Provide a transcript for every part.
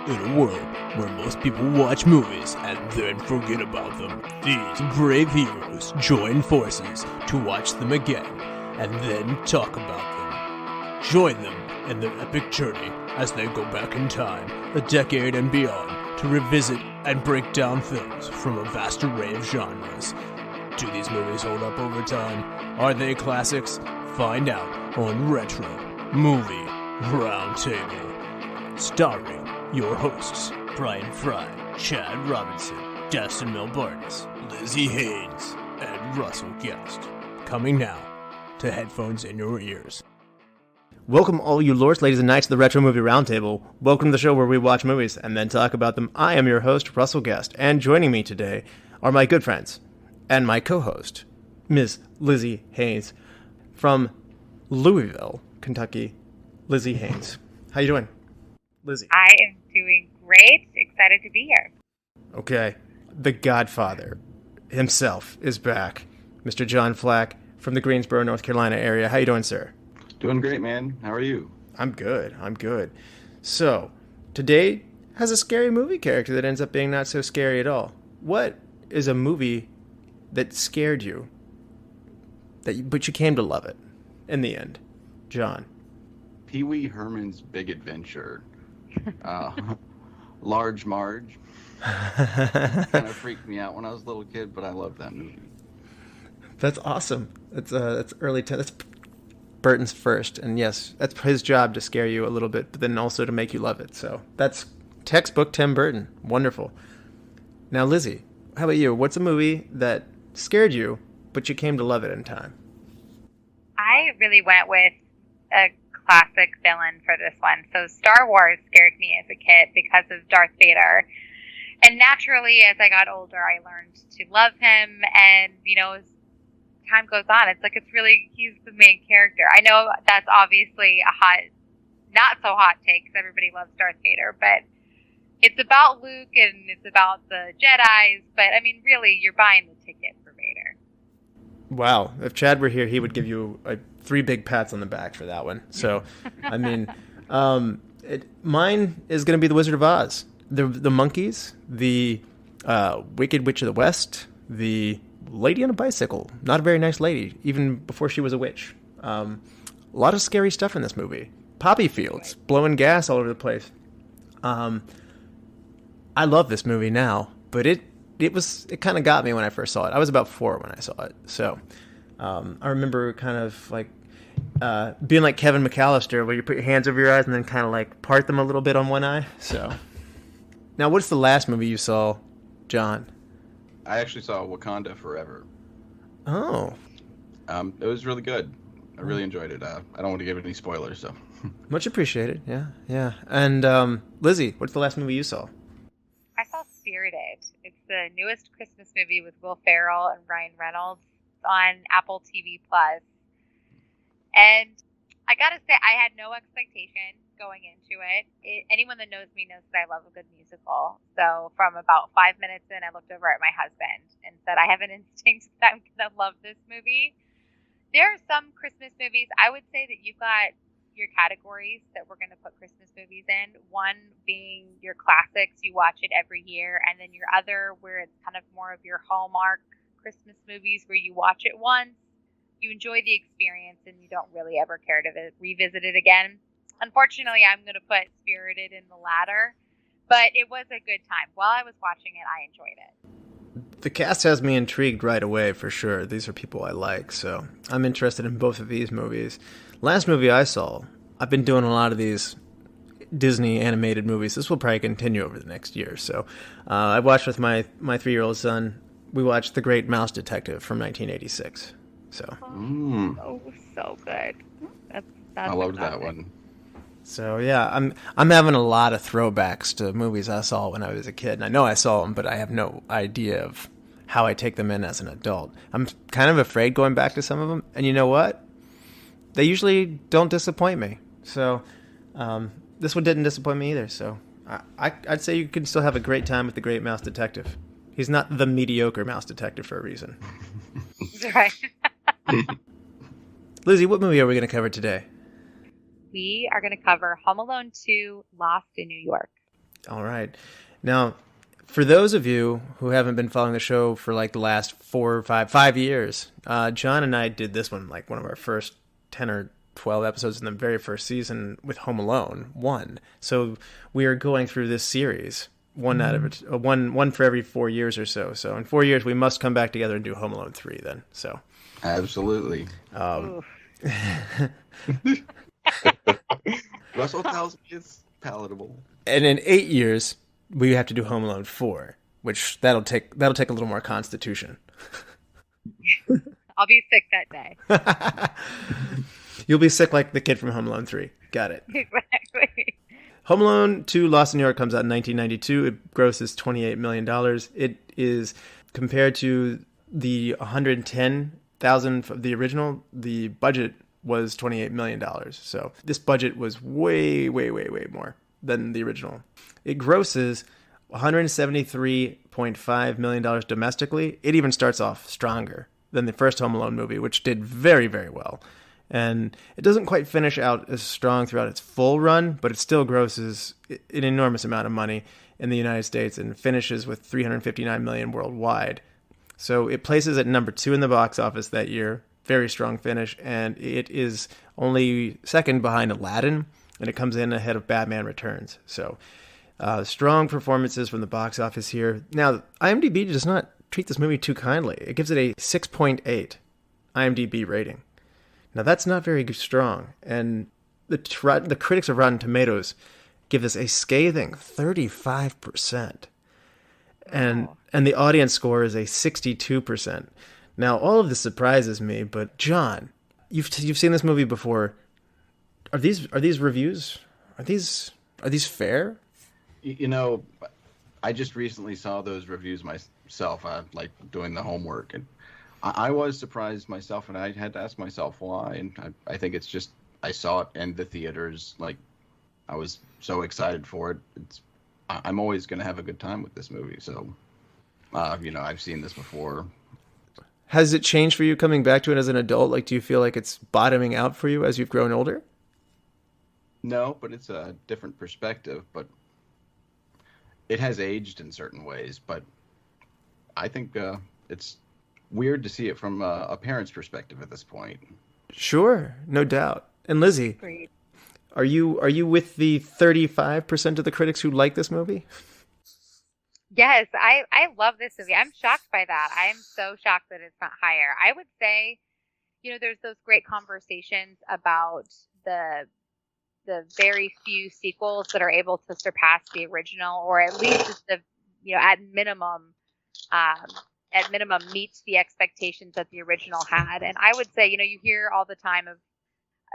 In a world where most people watch movies and then forget about them, these brave heroes join forces to watch them again and then talk about them. Join them in their epic journey as they go back in time, a decade and beyond, to revisit and break down films from a vast array of genres. Do these movies hold up over time? Are they classics? Find out on Retro Movie Roundtable. Starring your hosts, Brian Fry, Chad Robinson, Dustin Melbartis, Lizzie Haynes, and Russell Guest. Coming now to headphones in your ears. Welcome all you lords, ladies, and knights to the Retro Movie Roundtable. Welcome to the show where we watch movies and then talk about them. I am your host, Russell Guest, and joining me today are my good friends and my co-host, Ms. Lizzie Haynes, from Louisville, Kentucky. Lizzie Haynes. How you doing, Lizzie? I am doing great. Excited to be here. Okay. The Godfather himself is back. Mr. John Flack from the Greensboro, North Carolina area. How you doing, sir? Doing great, man. How are you? I'm good. So, today has a scary movie character that ends up being not so scary at all. What is a movie that scared you, but you came to love it in the end? John. Pee Wee Herman's Big Adventure. Large Marge. Kind of freaked me out when I was a little kid, but I loved that movie. That's awesome. That's early. That's Burton's first, and yes, that's his job to scare you a little bit, but then also to make you love it. So that's textbook Tim Burton. Wonderful. Now, Lizzie, how about you? What's a movie that scared you, but you came to love it in time? I really went with a classic villain for this one. So Star Wars scared me as a kid because of Darth Vader. And naturally, as I got older, I learned to love him. And, as time goes on, he's the main character. I know that's obviously not so hot take because everybody loves Darth Vader, but it's about Luke and it's about the Jedis. But, really, you're buying the ticket for Vader. Wow. If Chad were here, he would give you 3 big pats on the back for that one. So, mine is going to be The Wizard of Oz. The monkeys, the Wicked Witch of the West, the lady on a bicycle. Not a very nice lady, even before she was a witch. A lot of scary stuff in this movie. Poppy fields, blowing gas all over the place. I love this movie now, but it kind of got me when I first saw it. I was about 4 when I saw it. So I remember kind of like being like Kevin McAllister, where you put your hands over your eyes and then kind of like part them a little bit on one eye. So now, what's the last movie you saw, John? I actually saw Wakanda Forever. Oh. It was really good. I really enjoyed it. I don't want to give any spoilers, so. Much appreciated. Yeah. And Lizzie, what's the last movie you saw? I saw Spirited. It's the newest Christmas movie with Will Ferrell and Ryan Reynolds on Apple TV Plus. And I gotta say, I had no expectation going into it. Anyone that knows me knows that I love a good musical. So from about 5 minutes in, I looked over at my husband and said, I have an instinct that I'm gonna love this movie. There are some Christmas movies, I would say that you've got your categories that we're going to put Christmas movies in. One being your classics, you watch it every year, and then your other where it's kind of more of your Hallmark Christmas movies where you watch it once, you enjoy the experience, and you don't really ever care to revisit it again. Unfortunately, I'm going to put Spirited in the latter, but it was a good time. While I was watching it, I enjoyed it. The cast has me intrigued right away, for sure. These are people I like, so I'm interested in both of these movies. Last movie I saw, I've been doing a lot of these Disney animated movies. This will probably continue over the next year. So I watched with my 3-year-old son, we watched The Great Mouse Detective from 1986. So so good. That's I loved that one. So yeah, I'm having a lot of throwbacks to movies I saw when I was a kid. And I know I saw them, but I have no idea of how I take them in as an adult. I'm kind of afraid going back to some of them. And you know what? They usually don't disappoint me. So this one didn't disappoint me either. So I'd say you can still have a great time with The Great Mouse Detective. He's not the mediocre mouse detective for a reason. Right. Lizzie, what movie are we going to cover today? We are going to cover Home Alone 2, Lost in New York. All right. Now, for those of you who haven't been following the show for like the last 5 years, John and I did this one, like one of our first 10 or 12 episodes in the very first season with Home Alone 1. So we are going through this series, one out of it, one for every 4 years or so. So in 4 years, we must come back together and do Home Alone 3 then. So Absolutely. Russell tells me it's palatable. And in 8 years, we have to do Home Alone 4, which that'll take a little more constitution. I'll be sick that day. You'll be sick like the kid from Home Alone 3. Got it. Exactly. Home Alone 2 Lost in New York comes out in 1992. It grosses $28 million. It is, compared to the $110,000 of the original, the budget was $28 million. So this budget was way, way, way, way more than the original. It grosses $173.5 million domestically. It even starts off stronger than the first Home Alone movie, which did very, very well. And it doesn't quite finish out as strong throughout its full run, but it still grosses an enormous amount of money in the United States and finishes with $359 million worldwide. So it places at number 2 in the box office that year. Very strong finish, and it is only second behind Aladdin, and it comes in ahead of Batman Returns. So strong performances from the box office here. Now, IMDb does not treat this movie too kindly. It gives it a 6.8 IMDb rating. Now, that's not very strong, and the critics of Rotten Tomatoes give this a scathing 35%, and the audience score is a 62%. Now, all of this surprises me, but John, you've seen this movie before. Are these reviews? Are these fair? You know, I just recently saw those reviews myself, like doing the homework, and I was surprised myself, and I had to ask myself why. And I think it's just I saw it in the theaters, like I was so excited for it. I'm always going to have a good time with this movie. So, I've seen this before. Has it changed for you coming back to it as an adult? Like, do you feel like it's bottoming out for you as you've grown older? No, but it's a different perspective. But it has aged in certain ways. But I think it's weird to see it from a parent's perspective at this point. Sure, no doubt. And Lizzie, Agreed. are you with the 35% of the critics who like this movie? Yes, I love this movie. I'm shocked by that. I am so shocked that it's not higher. I would say, there's those great conversations about the very few sequels that are able to surpass the original, or at least just at minimum meets the expectations that the original had. And I would say, you hear all the time of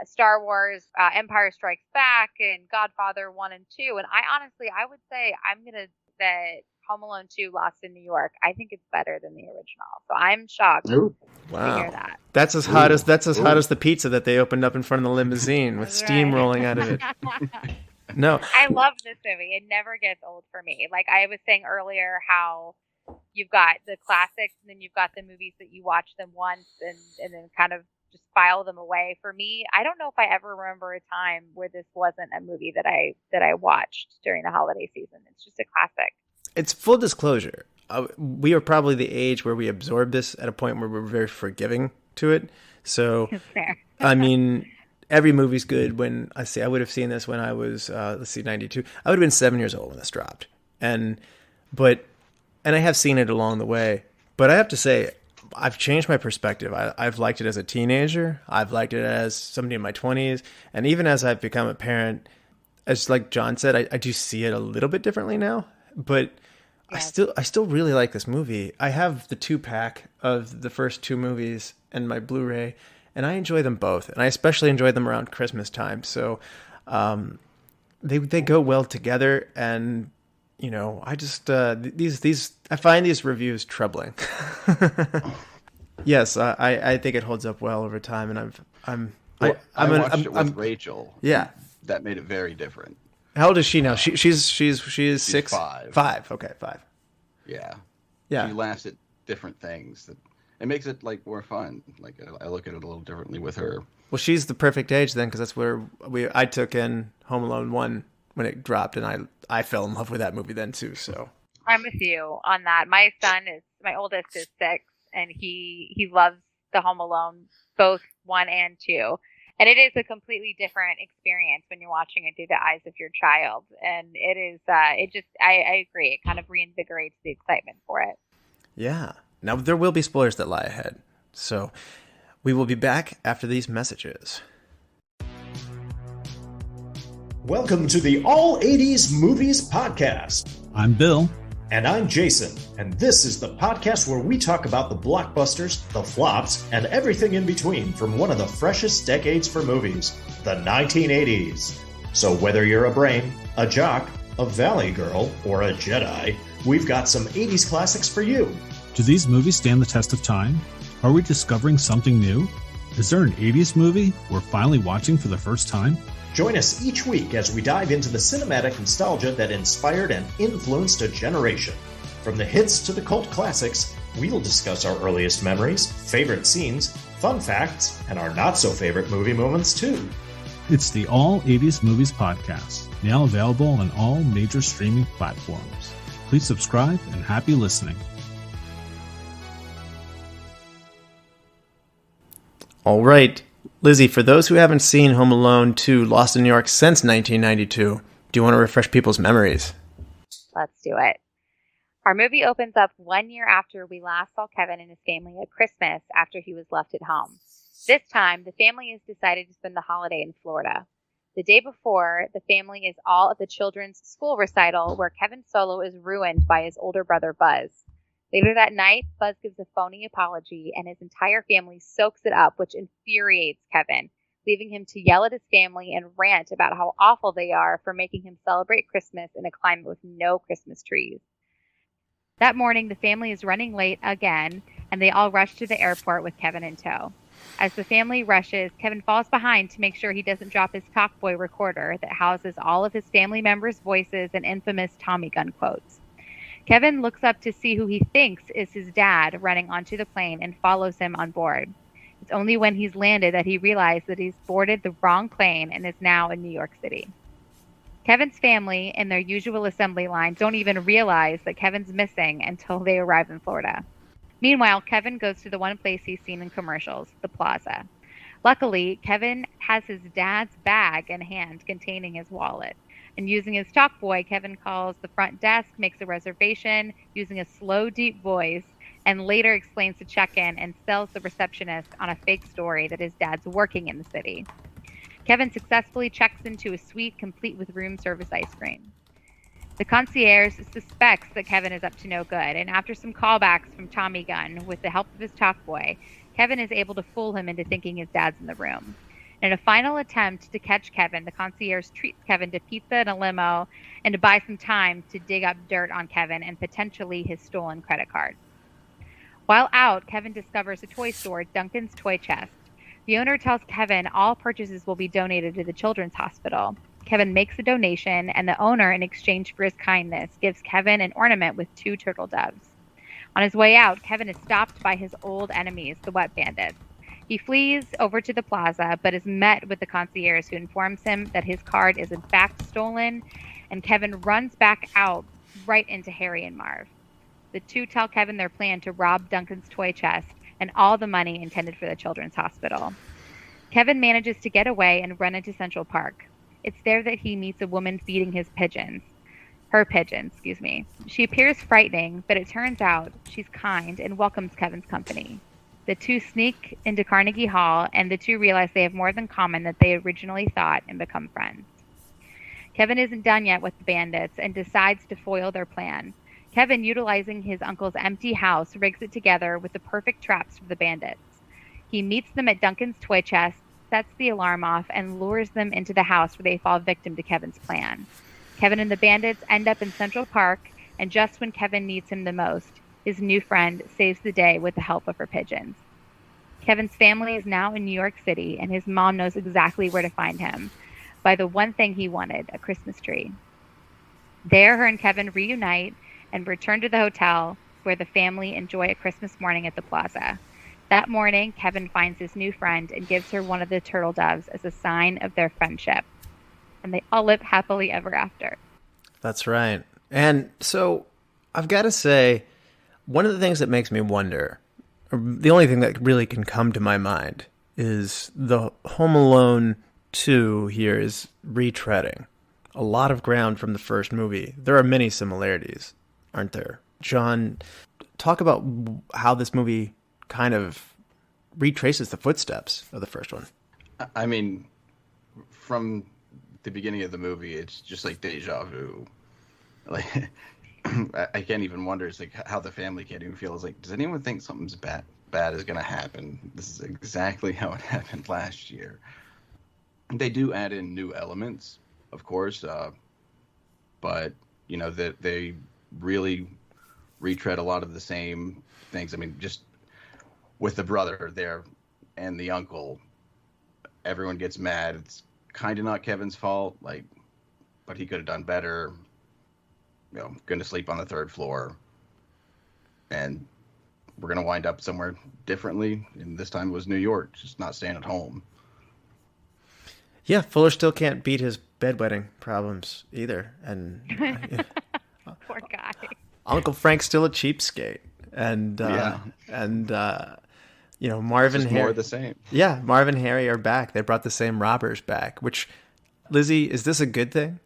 Star Wars, Empire Strikes Back, and Godfather 1 and 2. And I would say that Home Alone 2 Lost in New York, I think it's better than the original. So I'm shocked to hear that. That's as hot as the pizza that they opened up in front of the limousine with steam rolling out of it. No. I love this movie. It never gets old for me. Like I was saying earlier, how you've got the classics and then you've got the movies that you watch them once and then kind of just file them away. For me, I don't know if I ever remember a time where this wasn't a movie that I watched during the holiday season. It's just a classic. It's full disclosure. We are probably the age where we absorb this at a point where we're very forgiving to it. So, I mean, every movie's good. When I would have seen this when I was, 92. I would have been 7 years old when this dropped. And I have seen it along the way. But I have to say, I've changed my perspective. I've liked it as a teenager. I've liked it as somebody in my 20s. And even as I've become a parent, as like John said, I do see it a little bit differently now. But yes. I still really like this movie. I have the 2-pack of the first 2 movies and my Blu-ray, and I enjoy them both. And I especially enjoy them around Christmas time. So they go well together. And I just I find these reviews troubling. Yes, I think it holds up well over time, and I watched it with Rachel. Yeah, that made it very different. How old is she now? She's 6? 5. 5. Okay, 5. Yeah. Yeah. She laughs at different things. It makes it like more fun. Like I look at it a little differently with her. Well, she's the perfect age then, because that's where I took in Home Alone 1 when it dropped, and I fell in love with that movie then too. So I'm with you on that. My oldest is 6, and he loves the Home Alone, both 1 and 2. And it is a completely different experience when you're watching it through the eyes of your child. And it is, I agree. It kind of reinvigorates the excitement for it. yeah. Now there will be spoilers that lie ahead. So we will be back after these messages. Welcome to the All 80s Movies Podcast. I'm Bill. And I'm Jason. And this is the podcast where we talk about the blockbusters, the flops, and everything in between from one of the freshest decades for movies, the 1980s. So whether you're a brain, a jock, a valley girl, or a Jedi, we've got some 80s classics for you. Do these movies stand the test of time? Are we discovering something new? Is there an 80s movie we're finally watching for the first time? Join us each week as we dive into the cinematic nostalgia that inspired and influenced a generation. From the hits to the cult classics, we'll discuss our earliest memories, favorite scenes, fun facts, and our not-so-favorite movie moments, too. It's the All 80s Movies Podcast, now available on all major streaming platforms. Please subscribe and happy listening. All right. Lizzie, for those who haven't seen Home Alone 2 Lost in New York since 1992, do you want to refresh people's memories? Let's do it. Our movie opens up 1 year after we last saw Kevin and his family at Christmas after he was left at home. This time, the family has decided to spend the holiday in Florida. The day before, the family is all at the children's school recital where Kevin Solo is ruined by his older brother Buzz. Later that night, Buzz gives a phony apology, and his entire family soaks it up, which infuriates Kevin, leaving him to yell at his family and rant about how awful they are for making him celebrate Christmas in a climate with no Christmas trees. That morning, the family is running late again, and they all rush to the airport with Kevin in tow. As the family rushes, Kevin falls behind to make sure he doesn't drop his Talkboy recorder that houses all of his family members' voices and infamous Tommy gun quotes. Kevin looks up to see who he thinks is his dad running onto the plane and follows him on board. It's only when he's landed that he realizes that he's boarded the wrong plane and is now in New York City. Kevin's family, in their usual assembly line, don't even realize that Kevin's missing until they arrive in Florida. Meanwhile, Kevin goes to the one place he's seen in commercials, the Plaza. Luckily, Kevin has his dad's bag in hand containing his wallet. And using his Talkboy, Kevin calls the front desk, makes a reservation using a slow, deep voice, and later explains the check-in and sells the receptionist on a fake story that his dad's working in the city. Kevin successfully checks into a suite complete with room service ice cream. The concierge suspects that Kevin is up to no good, and after some callbacks from Tommy Gun with the help of his Talkboy, Kevin is able to fool him into thinking his dad's in the room. In a final attempt to catch Kevin, the concierge treats Kevin to pizza and a limo and to buy some time to dig up dirt on Kevin and potentially his stolen credit card. While out, Kevin discovers a toy store, Duncan's Toy Chest. The owner tells Kevin all purchases will be donated to the Children's Hospital. Kevin makes a donation, and the owner, in exchange for his kindness, gives Kevin an ornament with 2 turtle doves. On his way out, Kevin is stopped by his old enemies, the Wet Bandits. He flees over to the plaza, but is met with the concierge who informs him that his card is in fact stolen, and Kevin runs back out right into Harry and Marv. The two tell Kevin their plan to rob Duncan's toy chest and all the money intended for the Children's Hospital. Kevin manages to get away and run into Central Park. It's there that he meets a woman feeding her pigeons. She appears frightening, but it turns out she's kind and welcomes Kevin's company. The two sneak into Carnegie Hall, and the two realize they have more in common than they originally thought and become friends. Kevin isn't done yet with the bandits and decides to foil their plan. Kevin, utilizing his uncle's empty house, rigs it together with the perfect traps for the bandits. He meets them at Duncan's toy chest, sets the alarm off, and lures them into the house where they fall victim to Kevin's plan. Kevin and the bandits end up in Central Park, and just when Kevin needs him the most, his new friend saves the day with the help of her pigeons. Kevin's family is now in New York City, and his mom knows exactly where to find him, by the one thing he wanted, a Christmas tree. There, her and Kevin reunite and return to the hotel, where the family enjoy a Christmas morning at the plaza. That morning, Kevin finds his new friend and gives her one of the turtle doves as a sign of their friendship. and they all live happily ever after. That's right. And so I've got to say, one of the things that makes me wonder, or the only thing that really can come to my mind, is the Home Alone 2 here is retreading a lot of ground from the first movie. There are many similarities, aren't there? John, talk about how this movie kind of retraces the footsteps of the first one. I mean, from the beginning of the movie, it's just like deja vu. Like, I can't even wonder. It's like how the family can't even feel. It's like, does anyone think something's bad is going to happen? This is exactly how it happened last year. They do add in new elements, of course, but you know that they really retread a lot of the same things. I mean, just with the brother there and the uncle, everyone gets mad. It's kind of not Kevin's fault, like, but he could have done better. You know, going to sleep on the third floor, and we're going to wind up somewhere differently. And this time it was New York, just not staying at home. Yeah, Fuller still can't beat his bedwetting problems either. And Poor guy. Uncle Frank's still a cheapskate. And, you know, Marvin It's Harry. more of the same. Yeah, Marvin and Harry are back. They brought the same robbers back, which, Lizzie, is this a good thing?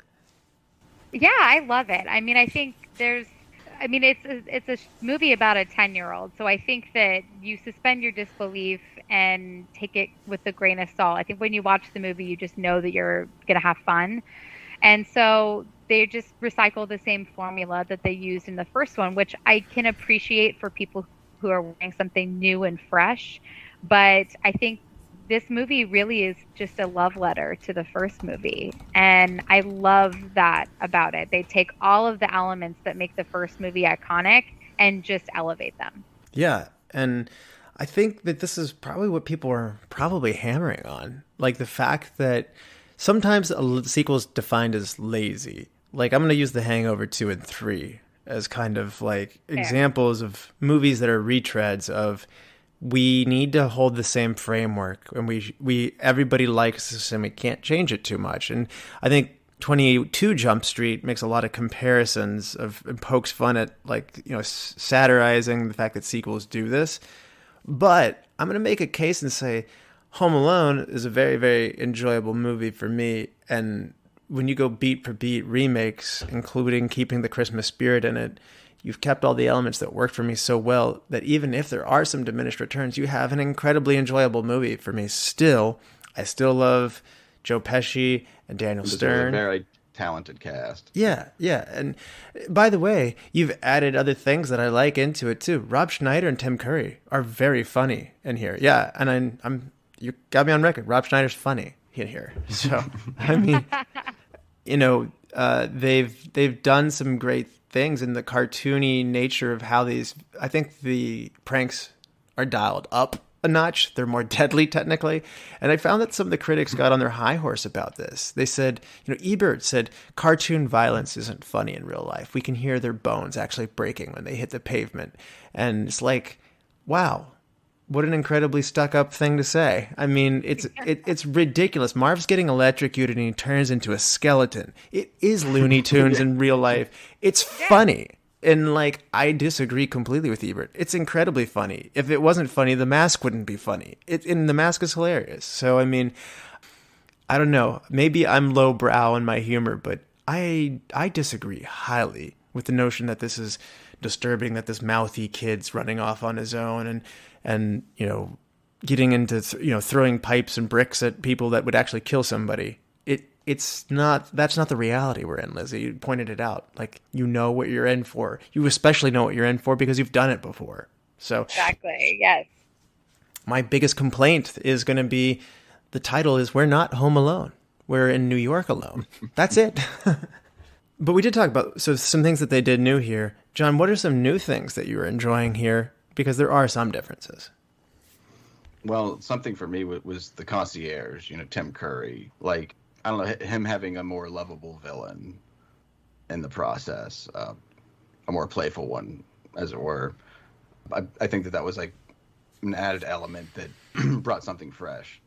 Yeah, I love it. I mean, I think it's a movie about a 10-year-old. So I think that you suspend your disbelief and take it with a grain of salt. I think when you watch the movie, you just know that you're going to have fun. And so they just recycle the same formula that they used in the first one, which I can appreciate for people who are wanting something new and fresh. But I think this movie really is just a love letter to the first movie. And I love that about it. They take all of the elements that make the first movie iconic and just elevate them. Yeah, and I think that this is probably what people are probably hammering on. Like the fact that sometimes a sequel is defined as lazy. Like I'm going to use The Hangover 2 and 3 as kind of like examples of movies that are retreads of we need to hold the same framework, and we everybody likes this and we can't change it too much. And I think 22 Jump Street makes a lot of comparisons of and pokes fun at, like, you know, satirizing the fact that sequels do this. But I'm going to make a case and say Home Alone is a very, very enjoyable movie for me. And when you go beat for beat remakes, including keeping the Christmas spirit in it, you've kept all the elements that worked for me so well that even if there are some diminished returns, you have an incredibly enjoyable movie for me still. I still love Joe Pesci and Daniel Stern. A very talented cast. Yeah. And by the way, you've added other things that I like into it too. Rob Schneider and Tim Curry are very funny in here. Yeah, and I'm you got me on record. Rob Schneider's funny in here. So I mean, you know, they've done some great things in the cartoony nature of how these. I think the pranks are dialed up a notch. They're more deadly technically. And I found that some of the critics got on their high horse about this. They said, you know, Ebert said cartoon violence isn't funny in real life. We can hear their bones actually breaking when they hit the pavement. And it's like, wow, what an incredibly stuck up thing to say. I mean, it's ridiculous. Marv's getting electrocuted and he turns into a skeleton. It is Looney Tunes in real life. It's funny. And, like, I disagree completely with Ebert. It's incredibly funny. If it wasn't funny, The Mask wouldn't be funny. And The Mask is hilarious. So, I mean, I don't know. Maybe I'm lowbrow in my humor, but I disagree highly with the notion that this is disturbing, that this mouthy kid's running off on his own and you know, getting into, throwing pipes and bricks at people that would actually kill somebody. That's not the reality we're in, Lizzie. You pointed it out. Like, you know what you're in for. You especially know what you're in for because you've done it before. So Exactly, yes. My biggest complaint is going to be the title is We're Not Home Alone. We're in New York alone. That's it. But we did talk about some things that they did new here. John, what are some new things that you were enjoying here? Because there are some differences. Well, something for me was the concierge, Tim Curry. Like, I don't know, him having a more lovable villain in the process, a more playful one, as it were. I think that was like an added element that brought something fresh.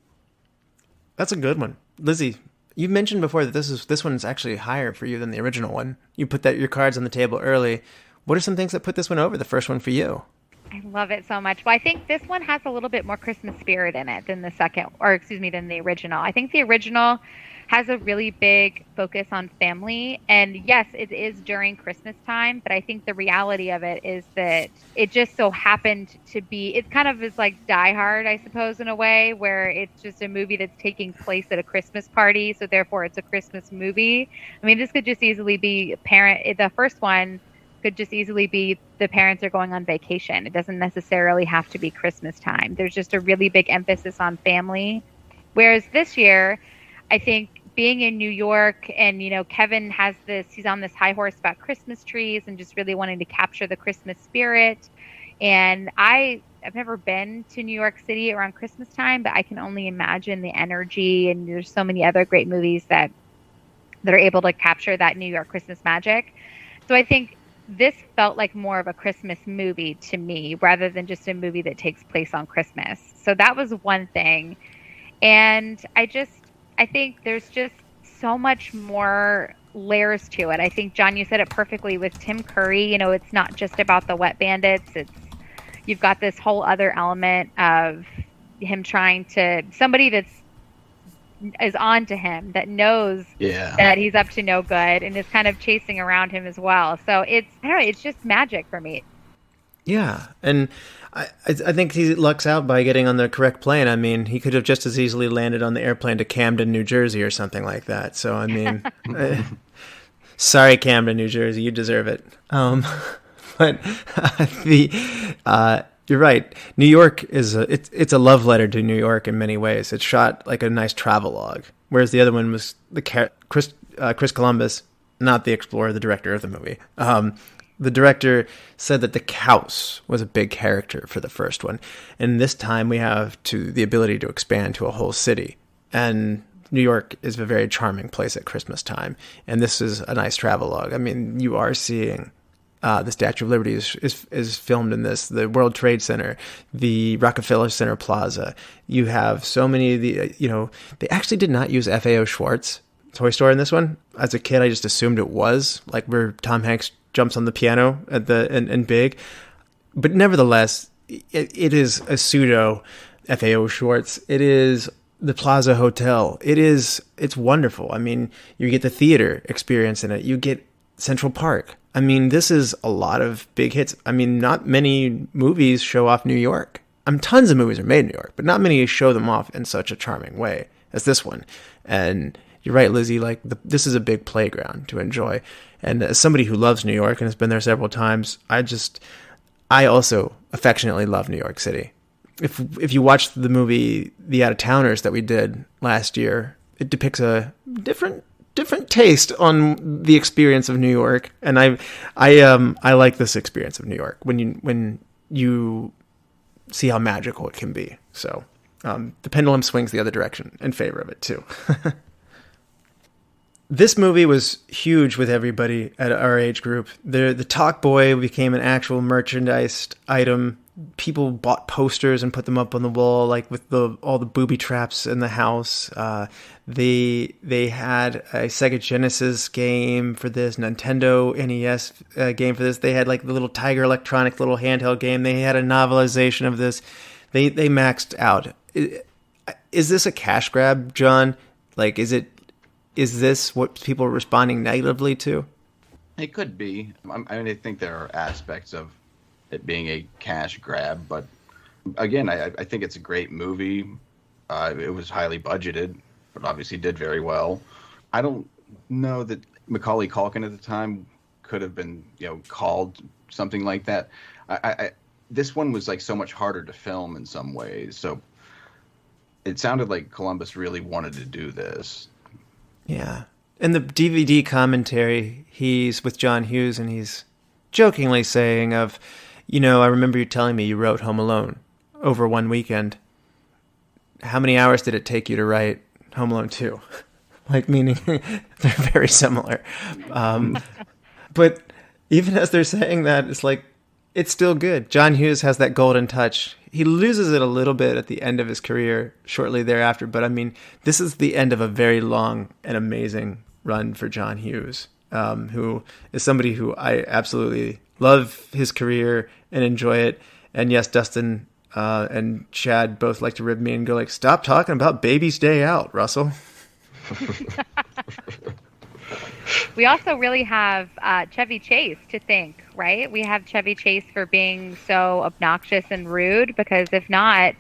That's a good one. Lizzie, You mentioned before that this one's actually higher for you than the original one. You put your cards on the table early. What are some things that put this one over the first one for you? I love it so much. Well, I think this one has a little bit more Christmas spirit in it than than the original. I think the original has a really big focus on family. And yes, it is during Christmas time, but I think the reality of it is that it just so happened to be, it kind of is like Die Hard, I suppose, in a way, where it's just a movie that's taking place at a Christmas party. So therefore it's a Christmas movie. I mean, this could just easily be the first one could just easily be the parents are going on vacation. It doesn't necessarily have to be Christmas time. There's just a really big emphasis on family. Whereas this year, I think being in New York and, Kevin he's on this high horse about Christmas trees and just really wanting to capture the Christmas spirit. And I've never been to New York City around Christmas time, but I can only imagine the energy. And there's so many other great movies that are able to capture that New York Christmas magic. So I think this felt like more of a Christmas movie to me rather than just a movie that takes place on Christmas. So that was one thing. And I think there's just so much more layers to it. I think, John, you said it perfectly with Tim Curry. It's not just about the wet bandits. You've got this whole other element of him somebody is on to him, that knows that he's up to no good and is kind of chasing around him as well. So it's just magic for me. Yeah, and I think he lucks out by getting on the correct plane. I mean, he could have just as easily landed on the airplane to Camden, New Jersey or something like that. So, I mean, sorry, Camden, New Jersey, you deserve it. But you're right. New York it's a love letter to New York in many ways. It's shot like a nice travelogue, whereas the other one was Chris Columbus, not the explorer, the director of the movie. The director said that the house was a big character for the first one, and this time we have the ability to expand to a whole city. And New York is a very charming place at Christmas time, and this is a nice travelogue. I mean, you are seeing. The Statue of Liberty is filmed in this, the World Trade Center, the Rockefeller Center Plaza. You have so many of they actually did not use FAO Schwartz Toy Story in this one. As a kid, I just assumed it was, like where Tom Hanks jumps on the piano and Big. But nevertheless, it is a pseudo FAO Schwartz. It is the Plaza Hotel. It's wonderful. I mean, you get the theater experience in it. You get Central Park. I mean, this is a lot of big hits. I mean, not many movies show off New York. Tons of movies are made in New York, but not many show them off in such a charming way as this one. And you're right, Lizzie, like this is a big playground to enjoy. And as somebody who loves New York and has been there several times, I also affectionately love New York City. If you watch the movie The Out-of-Towners that we did last year, it depicts a different taste on the experience of New York, and I like this experience of New York when you see how magical it can be. So the pendulum swings the other direction in favor of it too. This movie was huge with everybody at our age group. The Talk Boy became an actual merchandise item. People bought posters and put them up on the wall, like with all the booby traps in the house. They had a Sega Genesis game for this, Nintendo NES game for this. They had like the little Tiger Electronics little handheld game. They had a novelization of this. They maxed out. Is this a cash grab, John? Like, is this what people are responding negatively to? It could be. I think there are aspects of it being a cash grab, but again, I think it's a great movie. It was highly budgeted, but obviously did very well. I don't know that Macaulay Culkin at the time could have been, called something like that. This one was like so much harder to film in some ways, so it sounded like Columbus really wanted to do this. Yeah. In the DVD commentary, he's with John Hughes, and he's jokingly saying of, I remember you telling me you wrote Home Alone over one weekend. How many hours did it take you to write Home Alone 2? Like, meaning they're very similar. But even as they're saying that, it's like, It's still good. John Hughes has that golden touch. He loses it a little bit at the end of his career shortly thereafter, but I mean, this is the end of a very long and amazing run for John Hughes, who is somebody who I absolutely love his career and enjoy it. And yes, Dustin and Chad both like to rib me and go like, stop talking about Baby's Day Out, Russell. We also really have Chevy Chase to thank, right? We have Chevy Chase for being so obnoxious and rude, because if not,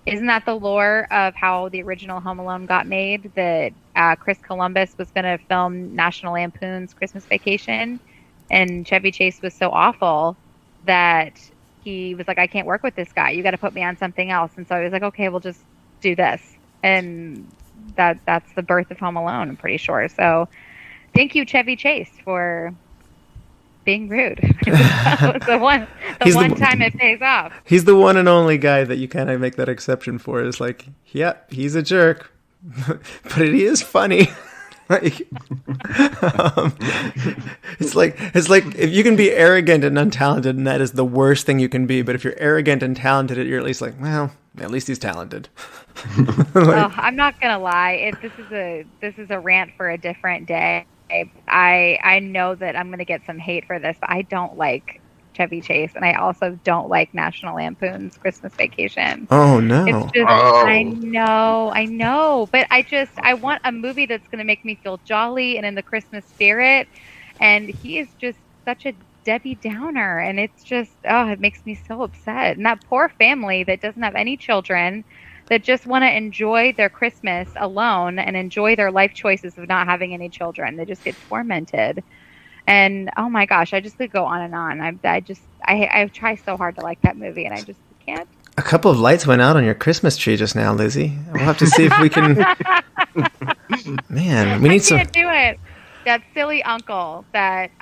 isn't that the lore of how the original Home Alone got made? That Chris Columbus was going to film National Lampoon's Christmas Vacation, and Chevy Chase was so awful that he was like, I can't work with this guy. You got to put me on something else. And so I was like, okay, we'll just do this. And that's the birth of Home Alone, I'm pretty sure. So thank you, Chevy Chase, for being rude. the one time it pays off. He's the one and only guy that you kind of make that exception for. Is like, yep, he's a jerk, but he is funny. Like, it's like if you can be arrogant and untalented, and that is the worst thing you can be. But if you're arrogant and talented, you're at least like, well, at least he's talented. I'm not gonna lie. This is a rant for a different day. I know that I'm gonna get some hate for this, but I don't like Chevy Chase, and I also don't like National Lampoon's Christmas Vacation. Oh no! It's just, I know, but I want a movie that's gonna make me feel jolly and in the Christmas spirit. And he is just such a Debbie Downer, and it's just, it makes me so upset. And that poor family that doesn't have any children, that just want to enjoy their Christmas alone and enjoy their life choices of not having any children. They just get tormented. And oh my gosh, I just could go on and on. I try so hard to like that movie, and I just can't. A couple of lights went out on your Christmas tree just now, Lizzie. We'll have to see if we can. Man, we need some. I can't do it. That silly uncle that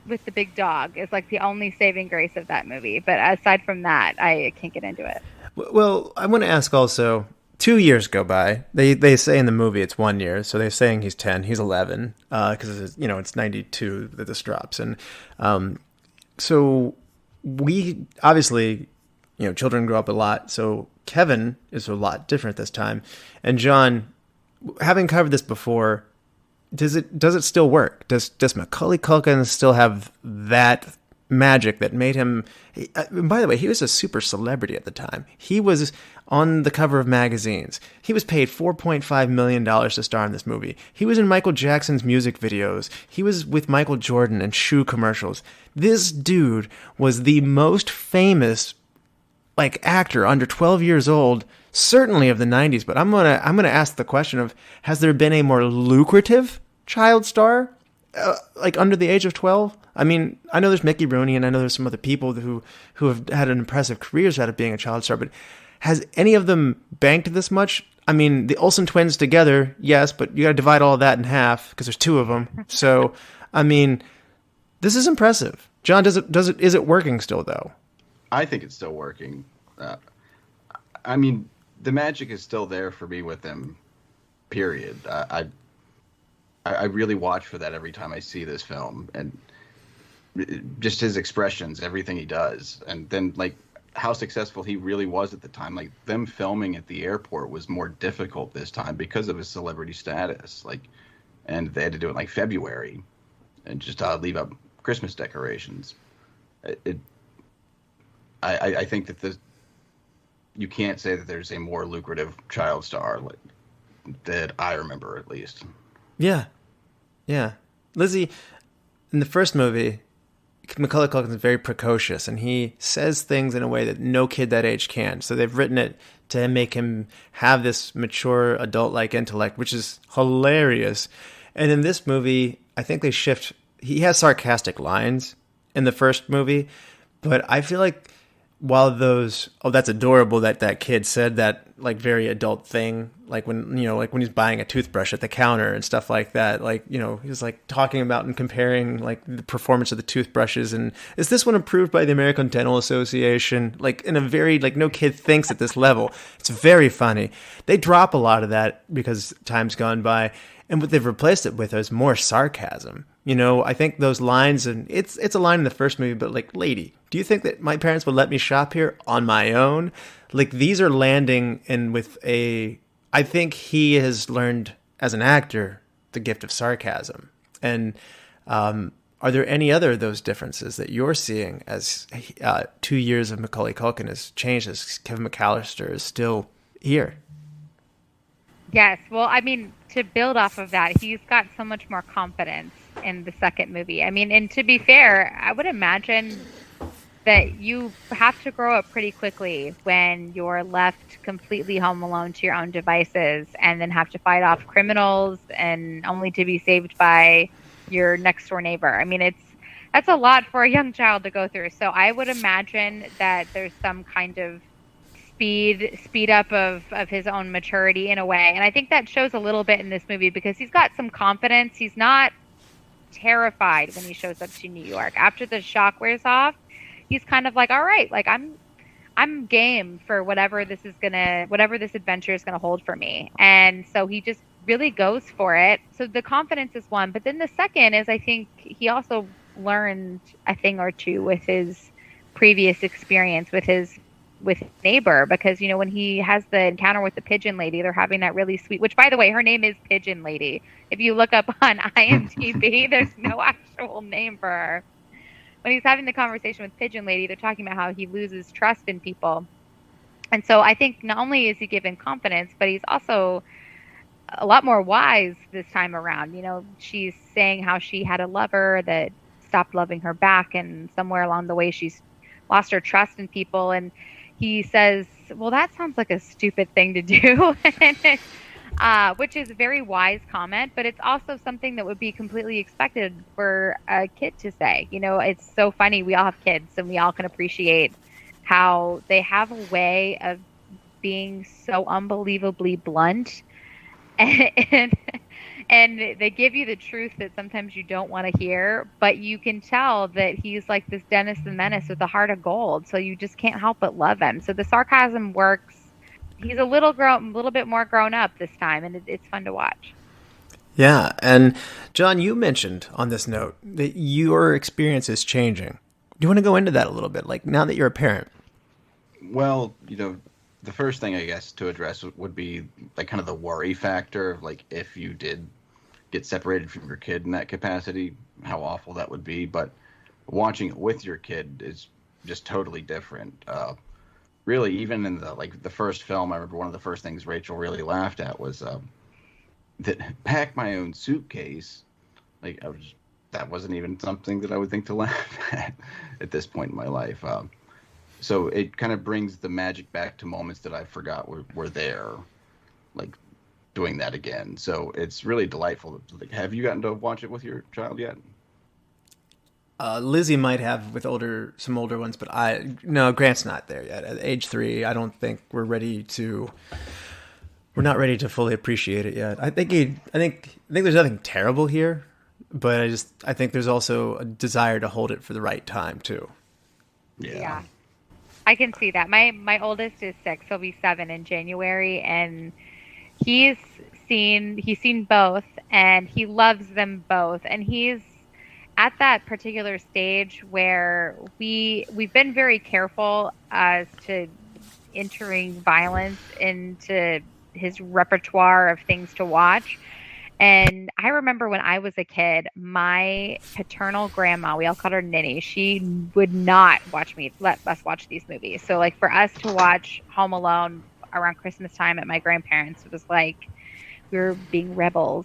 with the big dog is like the only saving grace of that movie. But aside from that, I can't get into it. Well, I want to ask also. 2 years go by. They say in the movie it's 1 year, so they're saying he's 10, he's 11, because it's 92 that this drops, and so we obviously, children grow up a lot. So Kevin is a lot different this time, and John, having covered this before, does it still work? Does Macaulay Culkin still have that magic that made him? And by the way, he was a super celebrity at the time. He was on the cover of magazines. He was paid $4.5 million to star in this movie. He was in Michael Jackson's music videos. He was with Michael Jordan and shoe commercials. This dude was the most famous actor under 12 years old, certainly of the 90s. But I'm gonna ask the question of, has there been a more lucrative child star under the age of 12? I mean, I know there's Mickey Rooney, and I know there's some other people who have had an impressive careers out of being a child star, but has any of them banked this much? I mean, the Olsen twins together, yes, but you got to divide all of that in half because there's two of them. So, I mean, this is impressive. John, is it working still though? I think it's still working. I mean, the magic is still there for me with him. Period. I really watch for that every time I see this film, and just his expressions, everything he does, and then how successful he really was at the time. Them filming at the airport was more difficult this time because of his celebrity status. And they had to do it in February, and just leave up Christmas decorations. I think that you can't say that there's a more lucrative child star that I remember, at least. Yeah. Lizzie, in the first movie, Macaulay Culkin is very precocious, and he says things in a way that no kid that age can. So they've written it to make him have this mature, adult-like intellect, which is hilarious. And in this movie, I think they shift. He has sarcastic lines in the first movie, but I feel like while those, that's adorable that kid said that very adult thing, when he's buying a toothbrush at the counter and stuff like that, he was talking about and comparing the performance of the toothbrushes, and is this one approved by the American Dental Association, in a very no kid thinks at this level. It's very funny. They drop a lot of that because time's gone by, and what they've replaced it with is more sarcasm, You know, I think those lines, and it's a line in the first movie, but like, lady, do you think that my parents would let me shop here on my own? Like, these are landing in with I think he has learned as an actor the gift of sarcasm. And are there any other of those differences that you're seeing as 2 years of Macaulay Culkin has changed, as Kevin McAllister is still here? Yes. Well, I mean, to build off of that, he's got so much more confidence in the second movie. I mean, and to be fair, I would imagine that you have to grow up pretty quickly when you're left completely home alone to your own devices and then have to fight off criminals and only to be saved by your next door neighbor. I mean, that's a lot for a young child to go through. So I would imagine that there's some kind of speed up of his own maturity in a way. And I think that shows a little bit in this movie because he's got some confidence. He's not terrified when he shows up to New York. After the shock wears off, he's kind of like, all right, like I'm game for whatever this adventure is gonna hold for me. And so he just really goes for it. So the confidence is one. But then the second is, I think he also learned a thing or two with his previous experience with his neighbor, because you know, when he has the encounter with the pigeon lady, they're having that really sweet, which by the way, her name is Pigeon Lady. If you look up on IMDb, there's no actual name for her. When he's having the conversation with Pigeon Lady, they're talking about how he loses trust in people. And so I think not only is he given confidence, but he's also a lot more wise this time around. You know, she's saying how she had a lover that stopped loving her back, and somewhere along the way she's lost her trust in people. And he says, well, that sounds like a stupid thing to do, which is a very wise comment, but it's also something that would be completely expected for a kid to say. You know, it's so funny. We all have kids, and we all can appreciate how they have a way of being so unbelievably blunt, and they give you the truth that sometimes you don't want to hear, but you can tell that he's like this Dennis the Menace with a heart of gold, so you just can't help but love him. So the sarcasm works. He's a little bit more grown up this time, and it's fun to watch. Yeah, and John, you mentioned on this note that your experience is changing. Do you want to go into that a little bit, like now that you're a parent? Well, you know, the first thing I guess to address would be like kind of the worry factor of like if you did get separated from your kid in that capacity, how awful that would be. But watching it with your kid is just totally different. Really, even in the first film, I remember one of the first things Rachel really laughed at was that pack my own suitcase. Like that wasn't even something that I would think to laugh at this point in my life. So it kind of brings the magic back to moments that I forgot were there, like doing that again. So it's really delightful. Have you gotten to watch it with your child yet? Lizzie might have with some older ones, but no, Grant's not there yet. At age 3, I don't think we're not ready to fully appreciate it yet. I think there's nothing terrible here, but I think there's also a desire to hold it for the right time too. Yeah. I can see that. My oldest is 6. He'll be 7 in January, and he's seen both, and he loves them both. And he's at that particular stage where we've been very careful as to entering violence into his repertoire of things to watch. And I remember when I was a kid, my paternal grandma, we all called her Ninny, she would not let us watch these movies. So like for us to watch Home Alone around Christmas time at my grandparents', it was like we were being rebels.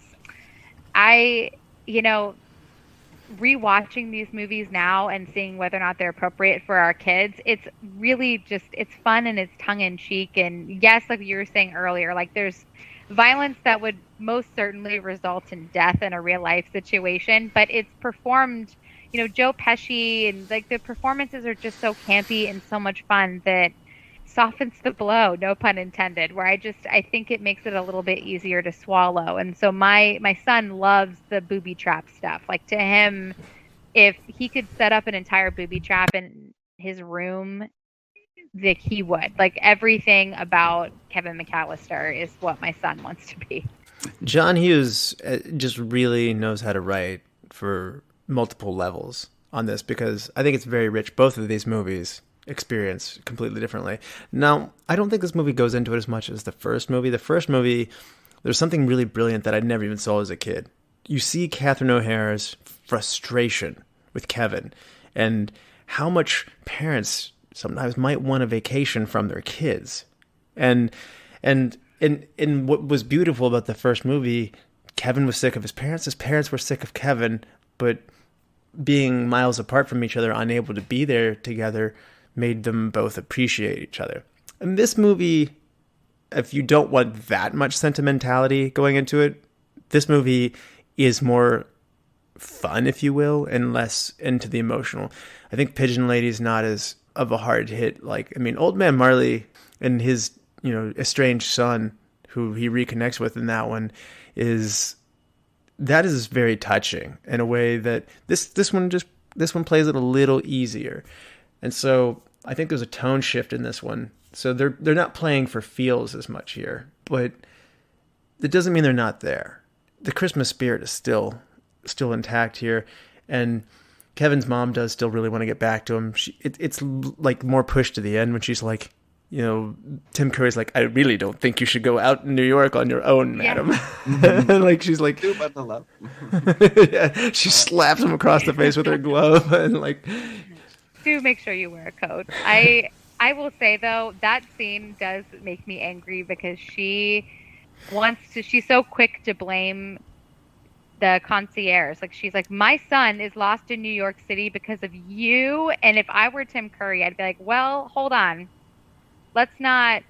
Rewatching these movies now and seeing whether or not they're appropriate for our kids, it's really it's fun and it's tongue in cheek. And yes, like you were saying earlier, like there's violence that would most certainly result in death in a real life situation, but it's performed, Joe Pesci, and like the performances are just so campy and so much fun that softens the blow, no pun intended, where I think it makes it a little bit easier to swallow. And so my son loves the booby trap stuff. Like to him, if he could set up an entire booby trap in his room, that he would. Like everything about Kevin McAllister is what my son wants to be. John Hughes just really knows how to write for multiple levels on this because I think it's very rich. Both of these movies experience completely differently. Now, I don't think this movie goes into it as much as the first movie. The first movie, there's something really brilliant that I never even saw as a kid. You see Catherine O'Hara's frustration with Kevin and how much parents sometimes might want a vacation from their kids. And what was beautiful about the first movie, Kevin was sick of his parents were sick of Kevin, but being miles apart from each other, unable to be there together, made them both appreciate each other. And this movie, if you don't want that much sentimentality going into it, this movie is more fun, if you will, and less into the emotional. I think Pigeon Lady's not as of a hard hit. Old Man Marley and his, estranged son, who he reconnects with in that one, is very touching in a way that this one plays it a little easier. And so I think there's a tone shift in this one. So they're not playing for feels as much here, but it doesn't mean they're not there. The Christmas spirit is still intact here, and Kevin's mom does still really want to get back to him. It's like more pushed to the end when she's like, Tim Curry's like, I really don't think you should go out in New York on your own, madam. Like she's like, Do but the love. yeah, she slaps him across the face with her glove and like, do make sure you wear a coat. I will say though, that scene does make me angry because she's so quick to blame the concierge. Like she's like, my son is lost in New York City because of you. And if I were Tim Curry, I'd be like, well, hold on. Let's not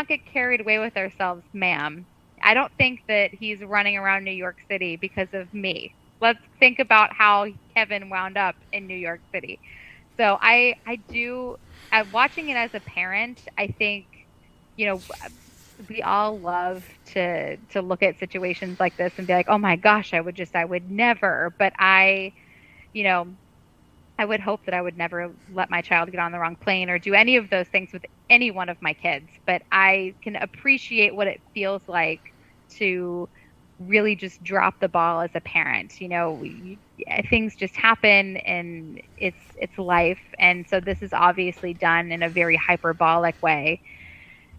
get carried away with ourselves, ma'am. I don't think that he's running around New York City because of me. Let's think about how Kevin wound up in New York City. So I do, watching it as a parent, I think, we all love to look at situations like this and be like, oh my gosh, I would never. But I would hope that I would never let my child get on the wrong plane or do any of those things with any one of my kids. But I can appreciate what it feels like to really just drop the ball as a parent. Things just happen and it's life. And so this is obviously done in a very hyperbolic way.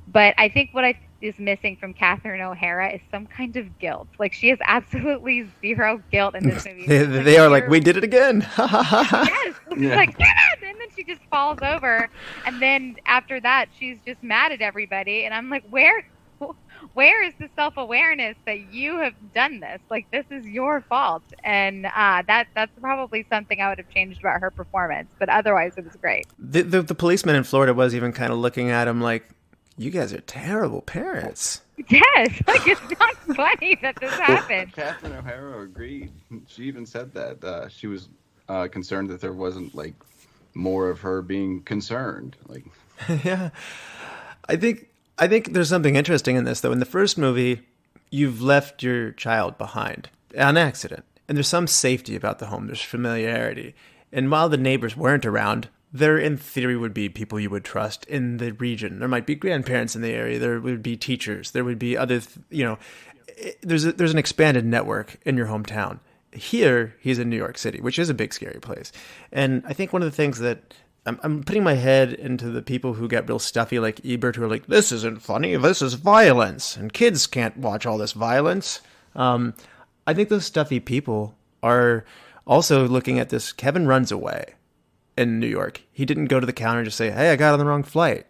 But I think what is missing from Catherine O'Hara is some kind of guilt. Like she has absolutely zero guilt in this movie. they are like, we did it again. Yes. She's like, yeah! And then she just falls over. And then after that, she's just mad at everybody. And I'm like, where is the self-awareness that you have done this? Like, this is your fault. And that's probably something I would have changed about her performance. But otherwise, it was great. The policeman in Florida was even kind of looking at him like, you guys are terrible parents. Yes, like it's not funny that this happened. Catherine O'Hara agreed. She even said that she was concerned that there wasn't like more of her being concerned. Like, yeah, I think there's something interesting in this though. In the first movie, you've left your child behind on accident, and there's some safety about the home. There's familiarity, and while the neighbors weren't around, there, in theory, would be people you would trust in the region. There might be grandparents in the area. There would be teachers. There would be other, there's an expanded network in your hometown. Here, he's in New York City, which is a big, scary place. And I think one of the things that I'm putting my head into the people who get real stuffy like Ebert, who are like, this isn't funny, this is violence, and kids can't watch all this violence. I think those stuffy people are also looking at this. Kevin runs away in New York. He didn't go to the counter and just say, hey, I got on the wrong flight.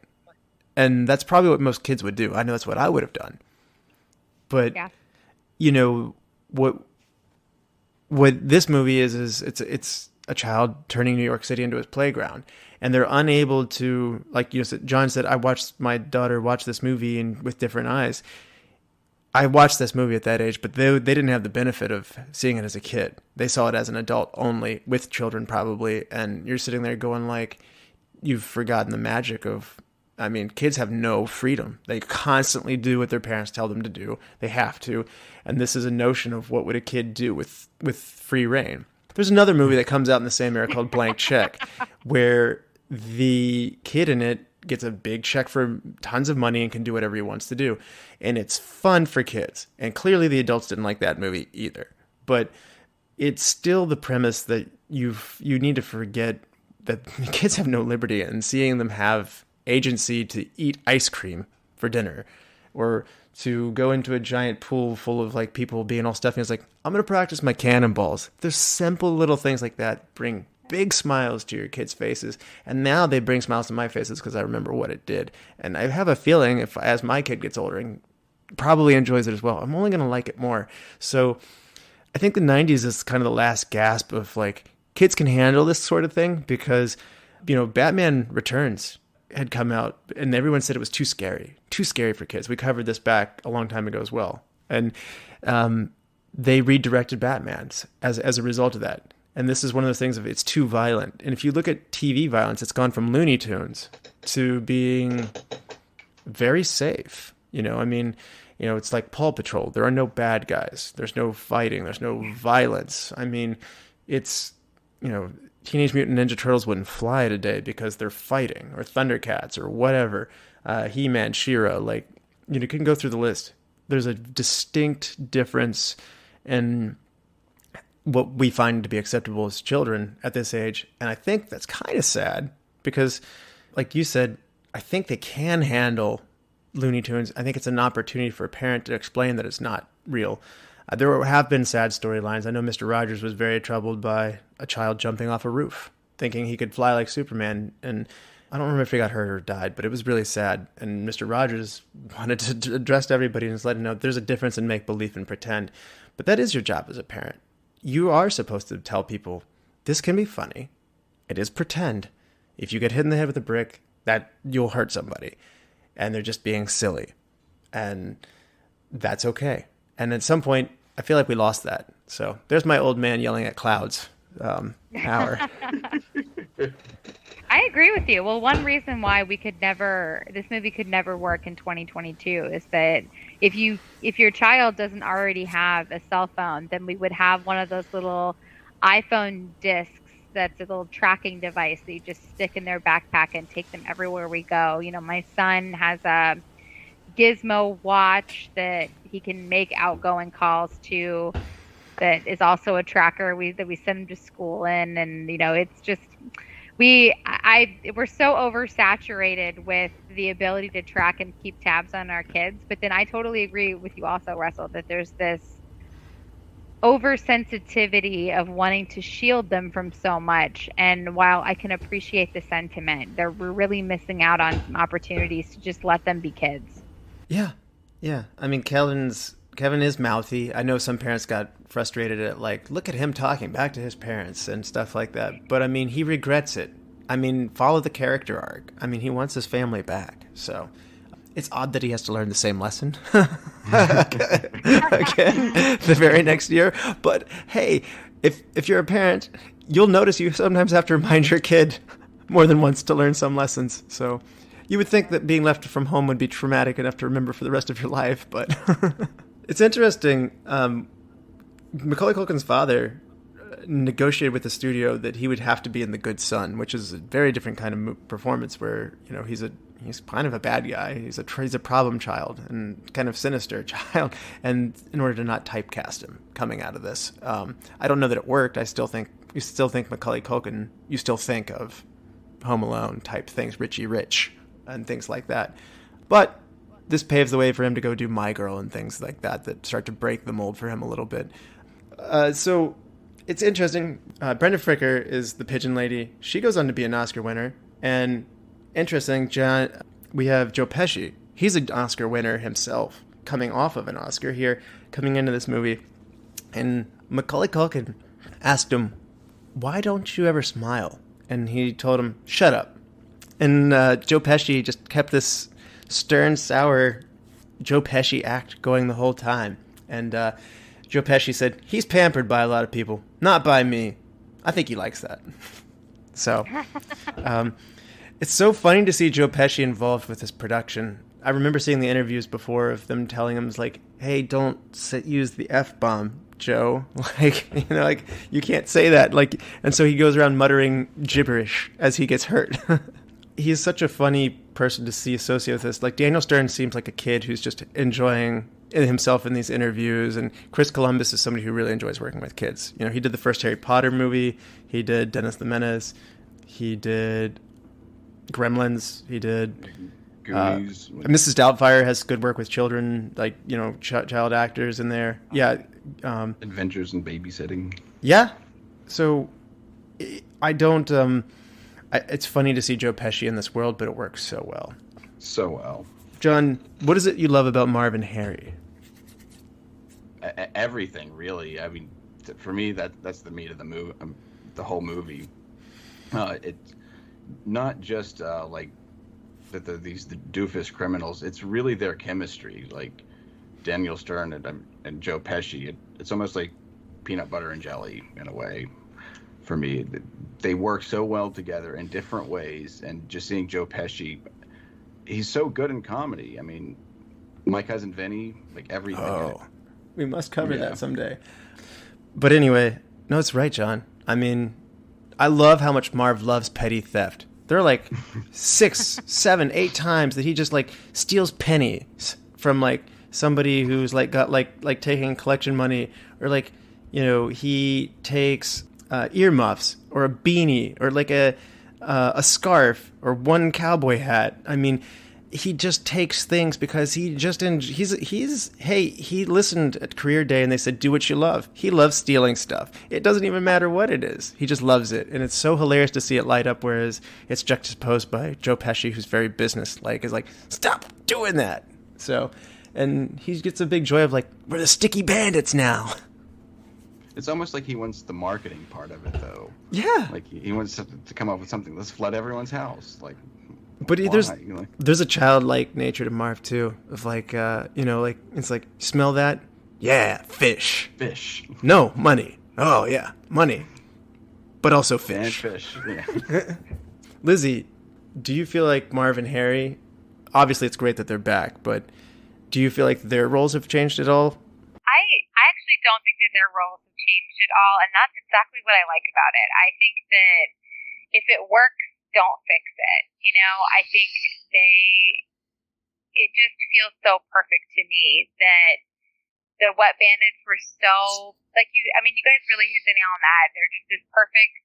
And that's probably what most kids would do. I know that's what I would have done. But, what this movie is it's a child turning New York City into his playground. And they're unable to, like John said, I watched my daughter watch this movie with different eyes. I watched this movie at that age, but they didn't have the benefit of seeing it as a kid. They saw it as an adult only, with children probably, and you're sitting there going like, you've forgotten the magic of, kids have no freedom. They constantly do what their parents tell them to do. They have to. And this is a notion of what would a kid do with free reign. There's another movie that comes out in the same era called Blank Check, where the kid in it gets a big check for tons of money and can do whatever he wants to do. And it's fun for kids. And clearly the adults didn't like that movie either. But it's still the premise that you need to forget that kids have no liberty, and seeing them have agency to eat ice cream for dinner or to go into a giant pool full of like people being all stuffy. It's like, I'm going to practice my cannonballs. There's simple little things like that bring big smiles to your kids' faces. And now they bring smiles to my faces because I remember what it did. And I have a feeling if as my kid gets older and probably enjoys it as well, I'm only going to like it more. So I think the 90s is kind of the last gasp of like, kids can handle this sort of thing because, you know, Batman Returns had come out and everyone said it was too scary for kids. We covered this back a long time ago as well. And they redirected Batman's as a result of that. And this is one of those things of it's too violent. And if you look at TV violence, it's gone from Looney Tunes to being very safe. You know, I mean, you know, it's like Paw Patrol. There are no bad guys. There's no fighting. There's no violence. I mean, it's, you know, Teenage Mutant Ninja Turtles wouldn't fly today because they're fighting, or Thundercats, or whatever. He-Man, She-Ra, like, you know, you can go through the list. There's a distinct difference in what we find to be acceptable as children at this age. And I think that's kind of sad because, like you said, I think they can handle Looney Tunes. I think it's an opportunity for a parent to explain that it's not real. There have been sad storylines. I know Mr. Rogers was very troubled by a child jumping off a roof, thinking he could fly like Superman. And I don't remember if he got hurt or died, but it was really sad. And Mr. Rogers wanted to address everybody and just let him know there's a difference in make believe and pretend. But that is your job as a parent. You are supposed to tell people, this can be funny. It is pretend. If you get hit in the head with a brick, that you'll hurt somebody. And they're just being silly. And that's okay. And at some point, I feel like we lost that. So there's my old man yelling at clouds hour. I agree with you. Well, one reason why this movie could never work in 2022 is that if your child doesn't already have a cell phone, then we would have one of those little iPhone discs that's a little tracking device that you just stick in their backpack and take them everywhere we go. You know, my son has a Gizmo watch that he can make outgoing calls to, that is also a tracker that we send him to school in. And, you know, it's just, we're so oversaturated with the ability to track and keep tabs on our kids. But then I totally agree with you also, Russell, that there's this oversensitivity of wanting to shield them from so much. And while I can appreciate the sentiment, we're really missing out on some opportunities to just let them be kids. Yeah. I mean, Kevin is mouthy. I know some parents got frustrated at, like, look at him talking back to his parents and stuff like that. But I mean, he regrets it. I mean, follow the character arc. I mean, he wants his family back. So it's odd that he has to learn the same lesson again the very next year. But hey, if you're a parent, you'll notice you sometimes have to remind your kid more than once to learn some lessons. So you would think that being left from home would be traumatic enough to remember for the rest of your life, but it's interesting. Macaulay Culkin's father negotiated with the studio that he would have to be in The Good Son, which is a very different kind of performance where, you know, he's kind of a bad guy. He's a problem child and kind of sinister child. And in order to not typecast him coming out of this, I don't know that it worked. You still think Macaulay Culkin, you still think of Home Alone type things, Richie Rich and things like that. But this paves the way for him to go do My Girl and things like that start to break the mold for him a little bit. So it's interesting. Brenda Fricker is the pigeon lady. She goes on to be an Oscar winner. And interesting, we have Joe Pesci. He's an Oscar winner himself, coming off of an Oscar here, coming into this movie. And Macaulay Culkin asked him, why don't you ever smile? And he told him, shut up. And Joe Pesci just kept this stern, sour Joe Pesci act going the whole time. And Joe Pesci said, he's pampered by a lot of people, not by me. I think he likes that. So it's so funny to see Joe Pesci involved with this production. I remember seeing the interviews before of them telling him, like, hey, don't use the F-bomb, Joe. Like, you know, like, you can't say that. Like, and so he goes around muttering gibberish as he gets hurt. He's such a funny person to see associated with this. Like, Daniel Stern seems like a kid who's just enjoying himself in these interviews. And Chris Columbus is somebody who really enjoys working with kids. You know, he did the first Harry Potter movie. He did Dennis the Menace. He did Gremlins. He did Goonies. Mrs. Doubtfire has good work with children, like, you know, child actors in there. Yeah. Adventures in Babysitting. Yeah. So I don't. It's funny to see Joe Pesci in this world, but it works so well. So well. John, what is it you love about Marv and Harry? Everything, really. I mean, for me, that's the meat of the movie, the whole movie. It's not just like these doofus criminals. It's really their chemistry, like Daniel Stern and Joe Pesci. It's almost like peanut butter and jelly in a way. For me, they work so well together in different ways, and just seeing Joe Pesci, he's so good in comedy. I mean, My Cousin Vinny, like everything. Oh, we must cover that someday. But anyway, no, it's right, John. I mean, I love how much Marv loves petty theft. There are like 6, 7, 8 times that he just like steals pennies from like somebody who's like got like taking collection money, or like, you know, he takes earmuffs or a beanie or like a scarf or one cowboy hat. I mean, he just takes things because he listened at Career Day and they said, do what you love. He loves stealing stuff. It doesn't even matter what it is. He just loves it. And it's so hilarious to see it light up, whereas it's juxtaposed by Joe Pesci, who's very business-like, is like, stop doing that. So, and he gets a big joy of like, we're the sticky bandits now. It's almost like he wants the marketing part of it, though. Yeah. Like he wants to come up with something. Let's flood everyone's house. Like, but why? There's a childlike nature to Marv too, of like, you know, like it's like, smell that? Yeah, fish. Fish. No, money. Oh yeah, money. But also fish. And fish. Yeah. Lizzie, do you feel like Marv and Harry? Obviously, it's great that they're back, but do you feel like their roles have changed at all? I actually don't think that their roles have changed at all, and that's exactly what I like about it. I think that if it works, don't fix it. You know, I think it just feels so perfect to me that the Wet Bandits were so, like, you guys really hit the nail on that. They're just this perfect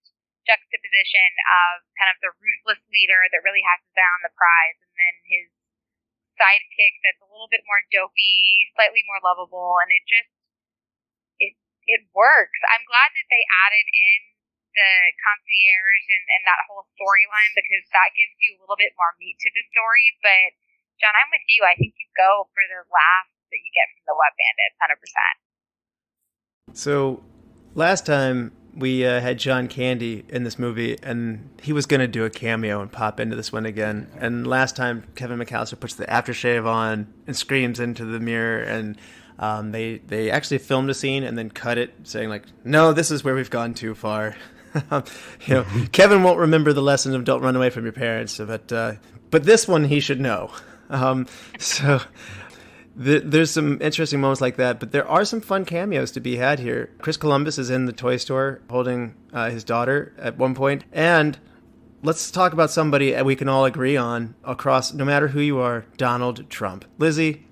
juxtaposition of kind of the ruthless leader that really has his eye on the prize, and then his sidekick that's a little bit more dopey, slightly more lovable, and it works. I'm glad that they added in the concierge and that whole storyline, because that gives you a little bit more meat to the story. But John, I'm with you. I think you go for the laughs that you get from the Wet Bandits, 100%. So last time we had John Candy in this movie, and he was going to do a cameo and pop into this one again. And last time Kevin McAllister puts the aftershave on and screams into the mirror, and they actually filmed a scene and then cut it, saying like, no, this is where we've gone too far. You know, Kevin won't remember the lesson of don't run away from your parents, but this one he should know. So there's some interesting moments like that, but there are some fun cameos to be had here. Chris Columbus is in the toy store holding his daughter at one point, and let's talk about somebody we can all agree on across, no matter who you are, Donald Trump. Lizzie,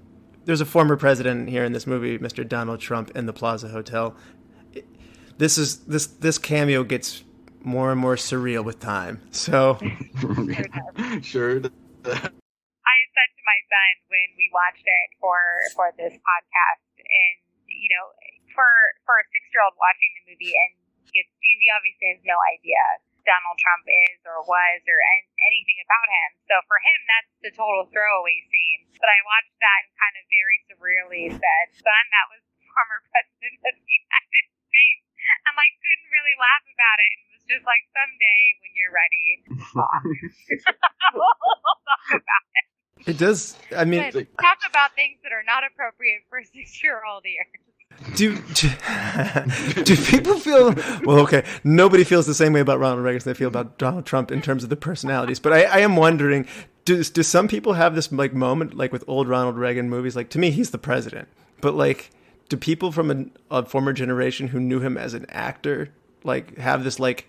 there's a former president here in this movie, Mr. Donald Trump, in the Plaza Hotel. This cameo gets more and more surreal with time. So Sure. I said to my son when we watched it for this podcast, and you know, for a 6-year-old watching the movie, and he obviously has no idea Donald Trump is or was or anything about him. So for him, that's the total throwaway scene. But I watched that and kind of very surreally said, "Son, that was the former president of the United States." And like couldn't really laugh about it, and was just like, "Someday when you're ready, we'll talk about it." it does. I mean, But talk about things that are not appropriate for 6-year-old ears. Do people feel well? Okay, nobody feels the same way about Ronald Reagan as they feel about Donald Trump in terms of the personalities. But I am wondering, do some people have this like moment like with old Ronald Reagan movies? Like, to me, he's the president, but like, do people from a former generation who knew him as an actor like have this like,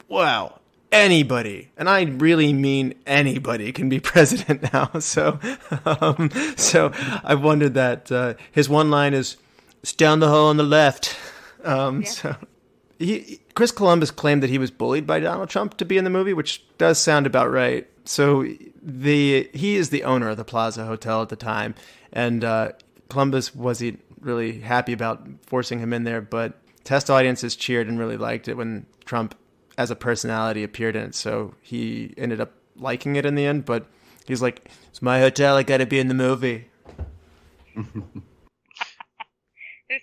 wow, anybody, and I really mean anybody, can be president now. So I wondered that his one line is, "It's down the hall on the left." So Chris Columbus claimed that he was bullied by Donald Trump to be in the movie, which does sound about right. So he is the owner of the Plaza Hotel at the time, and Columbus wasn't really happy about forcing him in there, but test audiences cheered and really liked it when Trump as a personality appeared in it, so he ended up liking it in the end, but he's like, "It's my hotel, I gotta be in the movie." There's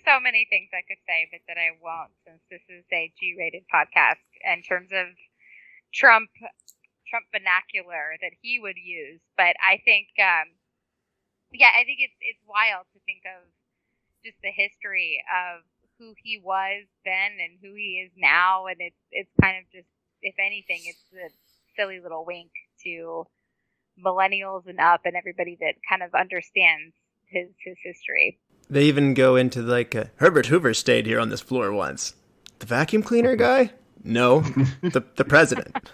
so many things I could say, but that I won't, since this is a G-rated podcast. In terms of Trump vernacular that he would use, but I think, I think it's wild to think of just the history of who he was then and who he is now, and it's kind of just, if anything, it's a silly little wink to millennials and up and everybody that kind of understands his history. They even go into like, Herbert Hoover stayed here on this floor once. The vacuum cleaner guy? No, the president.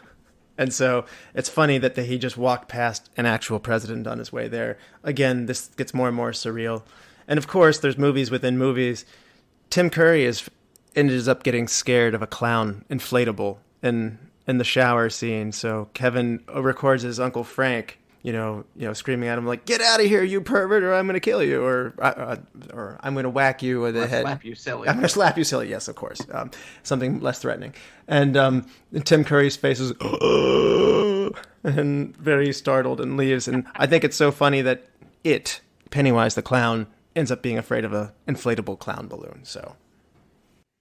And so it's funny that he just walked past an actual president on his way there. Again, this gets more and more surreal. And of course, there's movies within movies. Tim Curry ends up getting scared of a clown inflatable in the shower scene. So Kevin records his Uncle Frank, screaming at him like, "Get out of here, you pervert, or I'm going to kill you, or I'm going to whack you with the head. Slap you silly. I'm going to slap you silly." Yes, of course. Something less threatening. And Tim Curry's face is and very startled and leaves. And I think it's so funny that Pennywise the clown, ends up being afraid of an inflatable clown balloon. So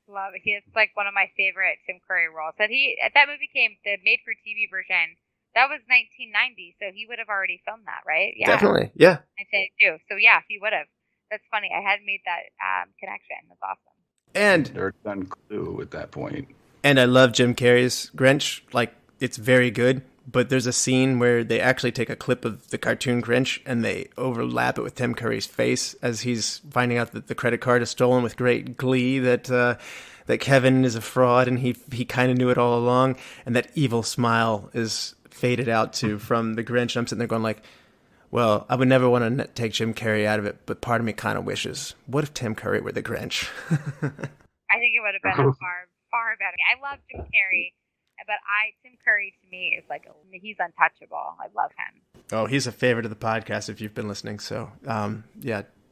love it. It's like one of my favorite Tim Curry roles. That movie came, the made-for-TV version. That was 1990, so he would have already filmed that, right? Yeah, definitely. Yeah, 1992. So yeah, he would have. That's funny. I hadn't made that connection. That's awesome. And they're done Clue at that point. And I love Jim Carrey's Grinch. Like, it's very good. But there's a scene where they actually take a clip of the cartoon Grinch and they overlap it with Tim Curry's face as he's finding out that the credit card is stolen, with great glee that Kevin is a fraud and he kind of knew it all along. And that evil smile is faded out to from the Grinch. I'm sitting there going like, well, I would never want to take Jim Carrey out of it, but part of me kind of wishes, what if Tim Curry were the Grinch? I think it would have been a far better. I love Jim Carrey. But Tim Curry to me is like, he's untouchable. I love him. Oh, he's a favorite of the podcast if you've been listening. So,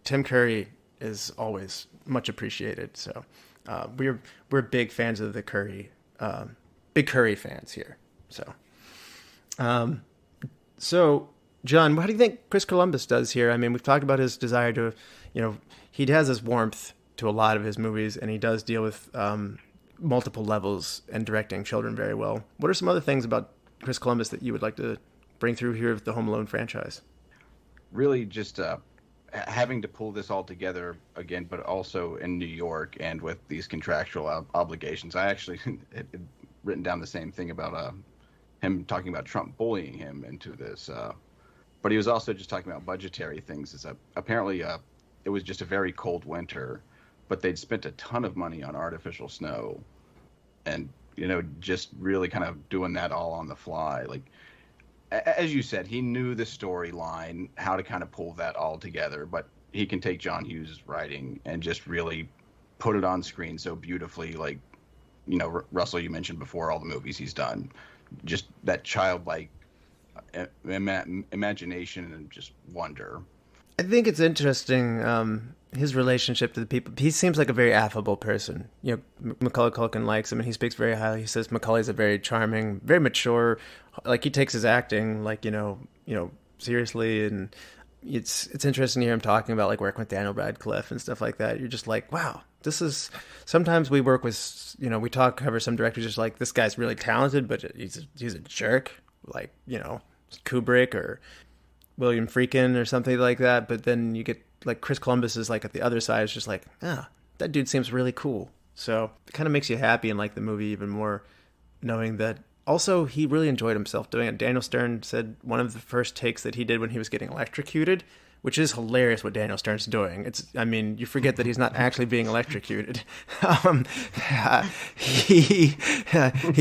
Tim Curry is always much appreciated. So, we're big fans of the Curry, big Curry fans here. So, John, what do you think Chris Columbus does here? I mean, we've talked about his desire to, he has this warmth to a lot of his movies, and he does deal with multiple levels and directing children very well. What are some other things about Chris Columbus that you would like to bring through here with the Home Alone franchise? Really just having to pull this all together again, but also in New York and with these contractual obligations. I actually had written down the same thing about him talking about Trump bullying him into this. But he was also just talking about budgetary things. Apparently it was just a very cold winter, but they'd spent a ton of money on artificial snow and, just really kind of doing that all on the fly. Like, as you said, he knew the storyline, how to kind of pull that all together, but he can take John Hughes' writing and just really put it on screen so beautifully. Like, Russell, you mentioned before all the movies he's done, just that childlike imagination and just wonder. I think it's interesting, his relationship to the people. He seems like a very affable person. Macaulay Culkin likes him, and he speaks very highly. He says Macaulay's a very charming, very mature. Like, he takes his acting, like, seriously. And it's interesting to hear him talking about, like, working with Daniel Radcliffe and stuff like that. You're just like, wow, this is. Sometimes we work with, we cover some directors just like, this guy's really talented, but he's a jerk, like, Kubrick or William Friedkin or something like that. But then you get like Chris Columbus is like at the other side. It's just like, that dude seems really cool. So it kind of makes you happy and like the movie even more, knowing that also he really enjoyed himself doing it. Daniel Stern said one of the first takes that he did when he was getting electrocuted which is hilarious what Daniel Stern's doing. You forget that he's not actually being electrocuted. He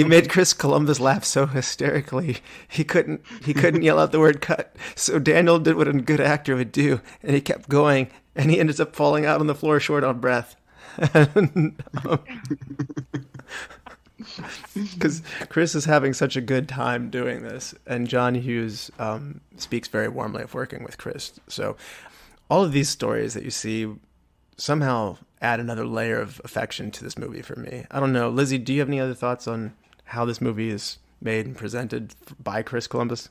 made Chris Columbus laugh so hysterically he couldn't yell out the word cut. So Daniel did what a good actor would do, and he kept going, and he ended up falling out on the floor short on breath. Because Chris is having such a good time doing this, and John Hughes speaks very warmly of working with Chris. So all of these stories that you see somehow add another layer of affection to this movie for me. I don't know. Lizzie, do you have any other thoughts on how this movie is made and presented by Chris Columbus?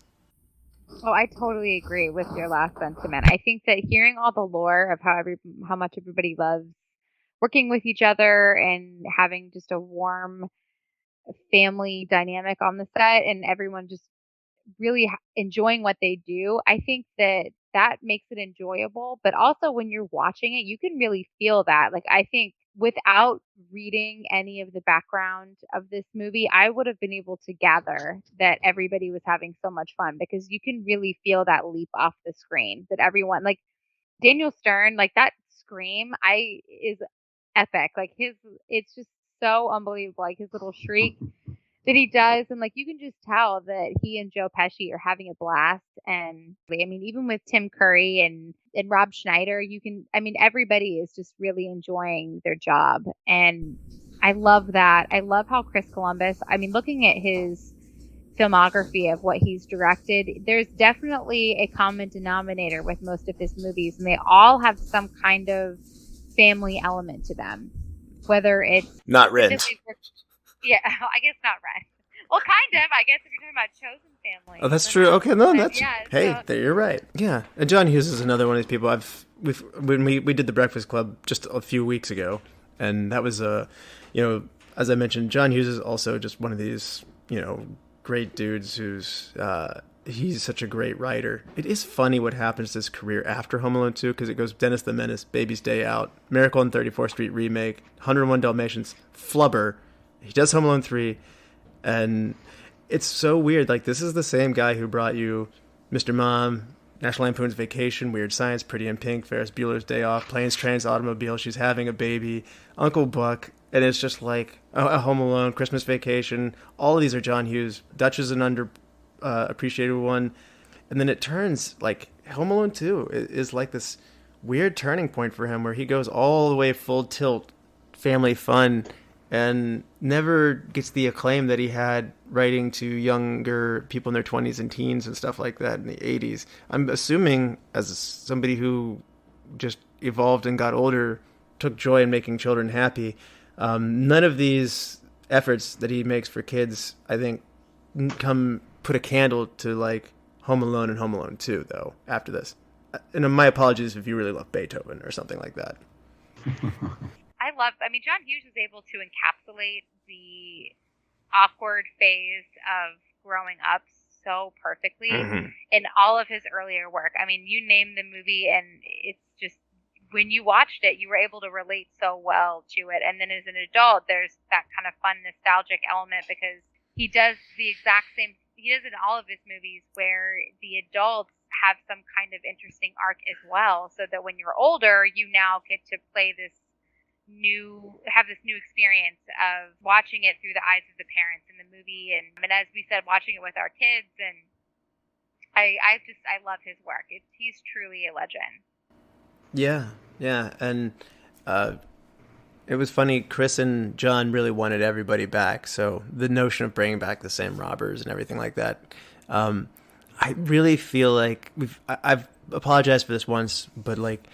Oh, I totally agree with your last sentiment. I think that hearing all the lore of how much everybody loves working with each other and having just a warm family dynamic on the set and everyone just really enjoying what they do, I think that makes it enjoyable. But also when you're watching it, you can really feel that. Like, I think without reading any of the background of this movie, I would have been able to gather that everybody was having so much fun, because you can really feel that leap off the screen, that everyone, like Daniel Stern, like that scream is epic. Like it's just so unbelievable. Like his little shriek that he does, and like you can just tell that he and Joe Pesci are having a blast. And I mean, even with Tim Curry and Rob Schneider, everybody is just really enjoying their job, and I love that. I love how Chris Columbus, looking at his filmography of what he's directed, there's definitely a common denominator with most of his movies, and they all have some kind of family element to them. Whether it's not Rent. Yeah, I guess not Rent. Well, kind of. I guess if you're talking about Chosen Family. Oh, that's true. Okay, no, that's yeah. There you're right. Yeah, and John Hughes is another one of these people. When we did the Breakfast Club just a few weeks ago, and that was as I mentioned, John Hughes is also just one of these great dudes who's he's such a great writer. It is funny what happens to his career after Home Alone 2, because it goes Dennis the Menace, Baby's Day Out, Miracle on 34th Street remake, 101 Dalmatians, Flubber. He does Home Alone 3, and it's so weird. Like, this is the same guy who brought you Mr. Mom, National Lampoon's Vacation, Weird Science, Pretty in Pink, Ferris Bueller's Day Off, Planes, Trains, Automobile, She's Having a Baby, Uncle Buck, and it's just like a Home Alone, Christmas Vacation. All of these are John Hughes. Dutch is an appreciated one, and then it turns like Home Alone 2 is like this weird turning point for him, where he goes all the way full tilt family fun and never gets the acclaim that he had writing to younger people in their 20s and teens and stuff like that in the 80s. I'm assuming, as somebody who just evolved and got older, took joy in making children happy, none of these efforts that he makes for kids, I think, put a candle to like Home Alone and Home Alone 2, though, after this. And my apologies if you really love Beethoven or something like that. John Hughes is able to encapsulate the awkward phase of growing up so perfectly in all of his earlier work. I mean, you name the movie and it's just, when you watched it, you were able to relate so well to it. And then as an adult, there's that kind of fun, nostalgic element, because he does the exact same, he does in all of his movies, where the adults have some kind of interesting arc as well, so that when you're older, you now get to play this have this new experience of watching it through the eyes of the parents in the movie, and as we said, watching it with our kids. And I love his work. He's truly a legend. Yeah, and it was funny. Chris and John really wanted everybody back, so the notion of bringing back the same robbers and everything like that, I really feel like I've apologized for this once, but like,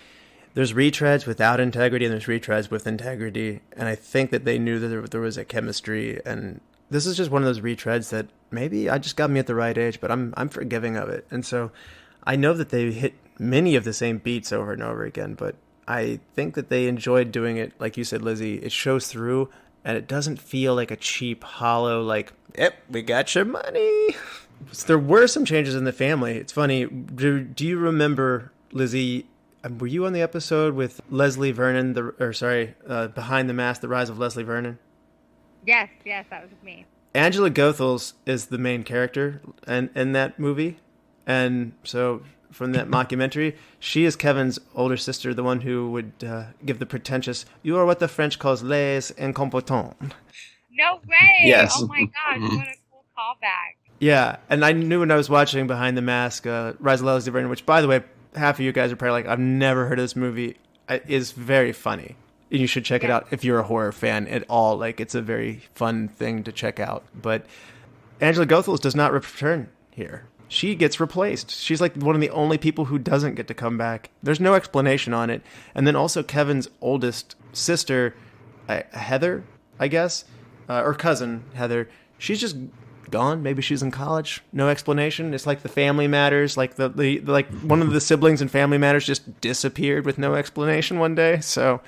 there's retreads without integrity and there's retreads with integrity, and I think that they knew that there was a chemistry, and this is just one of those retreads that maybe I just got me at the right age, but I'm forgiving of it. And so I know that they hit many of the same beats over and over again, but I think that they enjoyed doing it. Like you said, Lizzie, it shows through, and it doesn't feel like a cheap, hollow, like, yep, we got your money. There were some changes in the family. It's funny. Do you remember, Lizzie, were you on the episode with Leslie Vernon, Behind the Mask, The Rise of Leslie Vernon? Yes, that was me. Angela Goethals is the main character in that movie. And so from that mockumentary. She is Kevin's older sister, the one who would give the pretentious, "You are what the French calls les incompetents." No way! Yes. Oh my gosh, what a cool callback. Yeah, and I knew when I was watching Behind the Mask, Rise of Leslie Vernon, which, by the way, half of you guys are probably like, I've never heard of this movie. It is very funny. You should check it out if you're a horror fan at all. Like, it's a very fun thing to check out. But Angela Goethals does not return here. She gets replaced. She's like one of the only people who doesn't get to come back. There's no explanation on it. And then also Kevin's oldest sister, Heather, I guess, or cousin Heather, she's just gone. Maybe she's in college. No explanation. It's like the Family Matters, like the like one of the siblings in Family Matters just disappeared with no explanation one day. So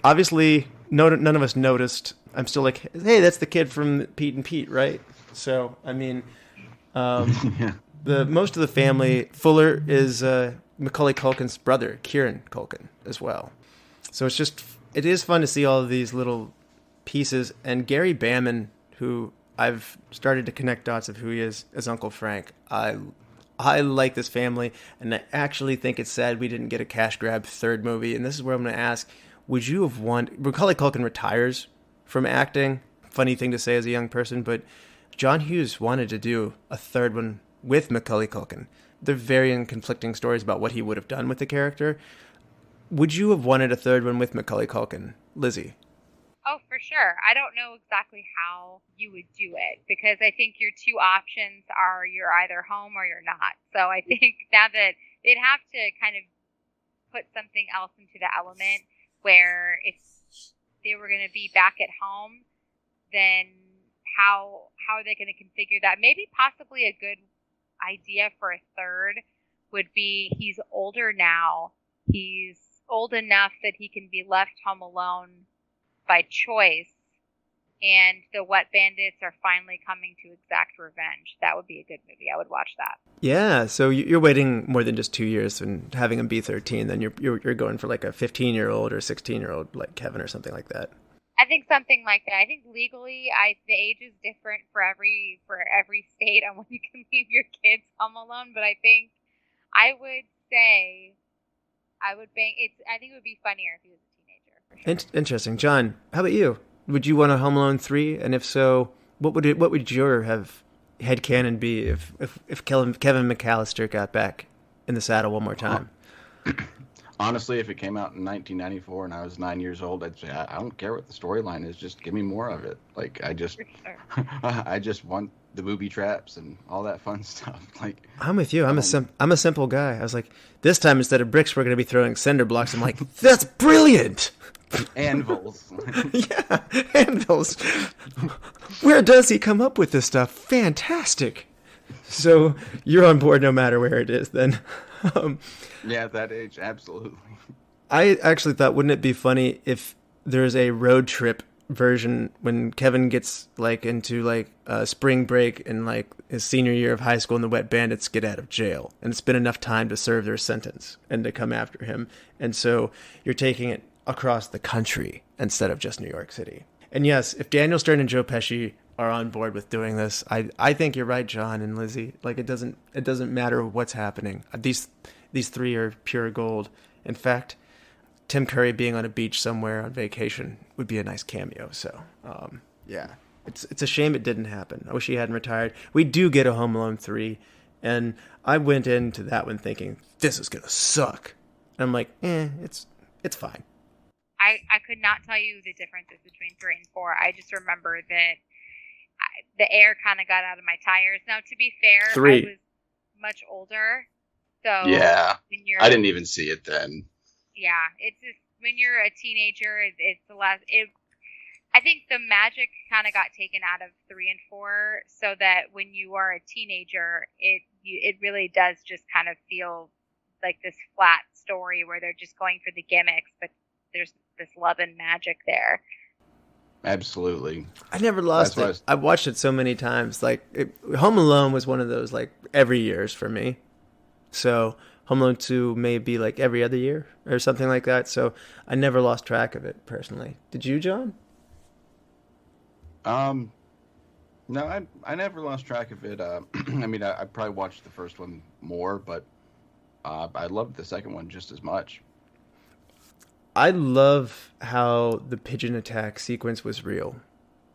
obviously none of us noticed. I'm still like, hey, that's the kid from Pete and Pete, right? So I mean, the most of the family, Fuller is Macaulay Culkin's brother, Kieran Culkin, as well. So it is fun to see all of these little pieces. And Gary Bamman, who I've started to connect dots of who he is as Uncle Frank. I like this family, and I actually think it's sad we didn't get a cash grab third movie. And this is where I'm going to ask, would you have wanted... Macaulay Culkin retires from acting. Funny thing to say as a young person, but John Hughes wanted to do a third one with Macaulay Culkin. They're varying, conflicting stories about what he would have done with the character. Would you have wanted a third one with Macaulay Culkin, Lizzie? Oh, for sure. I don't know exactly how you would do it because I think your two options are you're either home or you're not. So I think now that they'd have to kind of put something else into the element where if they were going to be back at home, then how are they going to configure that? Maybe possibly a good idea for a third would be he's older now. He's old enough that he can be left home alone by choice, and the Wet Bandits are finally coming to exact revenge. That would be a good movie. I would watch that. Yeah, so you're waiting more than just 2 years and having him be 13. Then you're going for like a 15-year-old or 16-year-old like Kevin or something like that. I think something like that. I think legally, the age is different for every state on when you can leave your kids home alone. But I think I would say I would bank. I think it would be funnier if he was a teenager. For sure. Interesting, John. How about you? Would you want a Home Alone 3? And if so, what would your headcanon be if Kevin McAllister got back in the saddle one more time? Honestly, if it came out in 1994 and I was 9 years old, I'd say I don't care what the storyline is, just give me more of it. Like I just want the booby traps and all that fun stuff. Like I'm with you. I'm a simple guy. I was like, this time instead of bricks, we're going to be throwing cinder blocks. I'm like, that's brilliant. Anvils. Yeah, anvils. Where does he come up with this stuff? Fantastic. So you're on board no matter where it is then. Yeah, at that age, absolutely. I actually thought, wouldn't it be funny if there's a road trip version when Kevin gets like into like spring break in like his senior year of high school and the Wet Bandits get out of jail and it's been enough time to serve their sentence and to come after him. And so you're taking it across the country instead of just New York City. And yes, if Daniel Stern and Joe Pesci are on board with doing this, I think you're right, John and Lizzie. Like it doesn't matter what's happening. These three are pure gold. In fact, Tim Curry being on a beach somewhere on vacation would be a nice cameo. So, yeah, it's a shame it didn't happen. I wish he hadn't retired. We do get a Home Alone 3, and I went into that one thinking this is gonna suck. And I'm like, it's fine. I could not tell you the differences between 3 and 4. I just remember that the air kind of got out of my tires. Now, to be fair, 3. I was much older. So yeah, when you're, I didn't even see it then. Yeah, it's just when you're a teenager, it's the last. I think the magic kind of got taken out of 3 and 4, so that when you are a teenager, it really does just kind of feel like this flat story where they're just going for the gimmicks, but there's this love and magic there. Absolutely. I never lost it. I've watched it so many times. Like Home Alone was one of those like every years for me. So Home Alone 2 may be like every other year or something like that. So I never lost track of it personally. Did you, John? No, I never lost track of it. I mean, I probably watched the first one more, but I loved the second one just as much. I love how the pigeon attack sequence was real.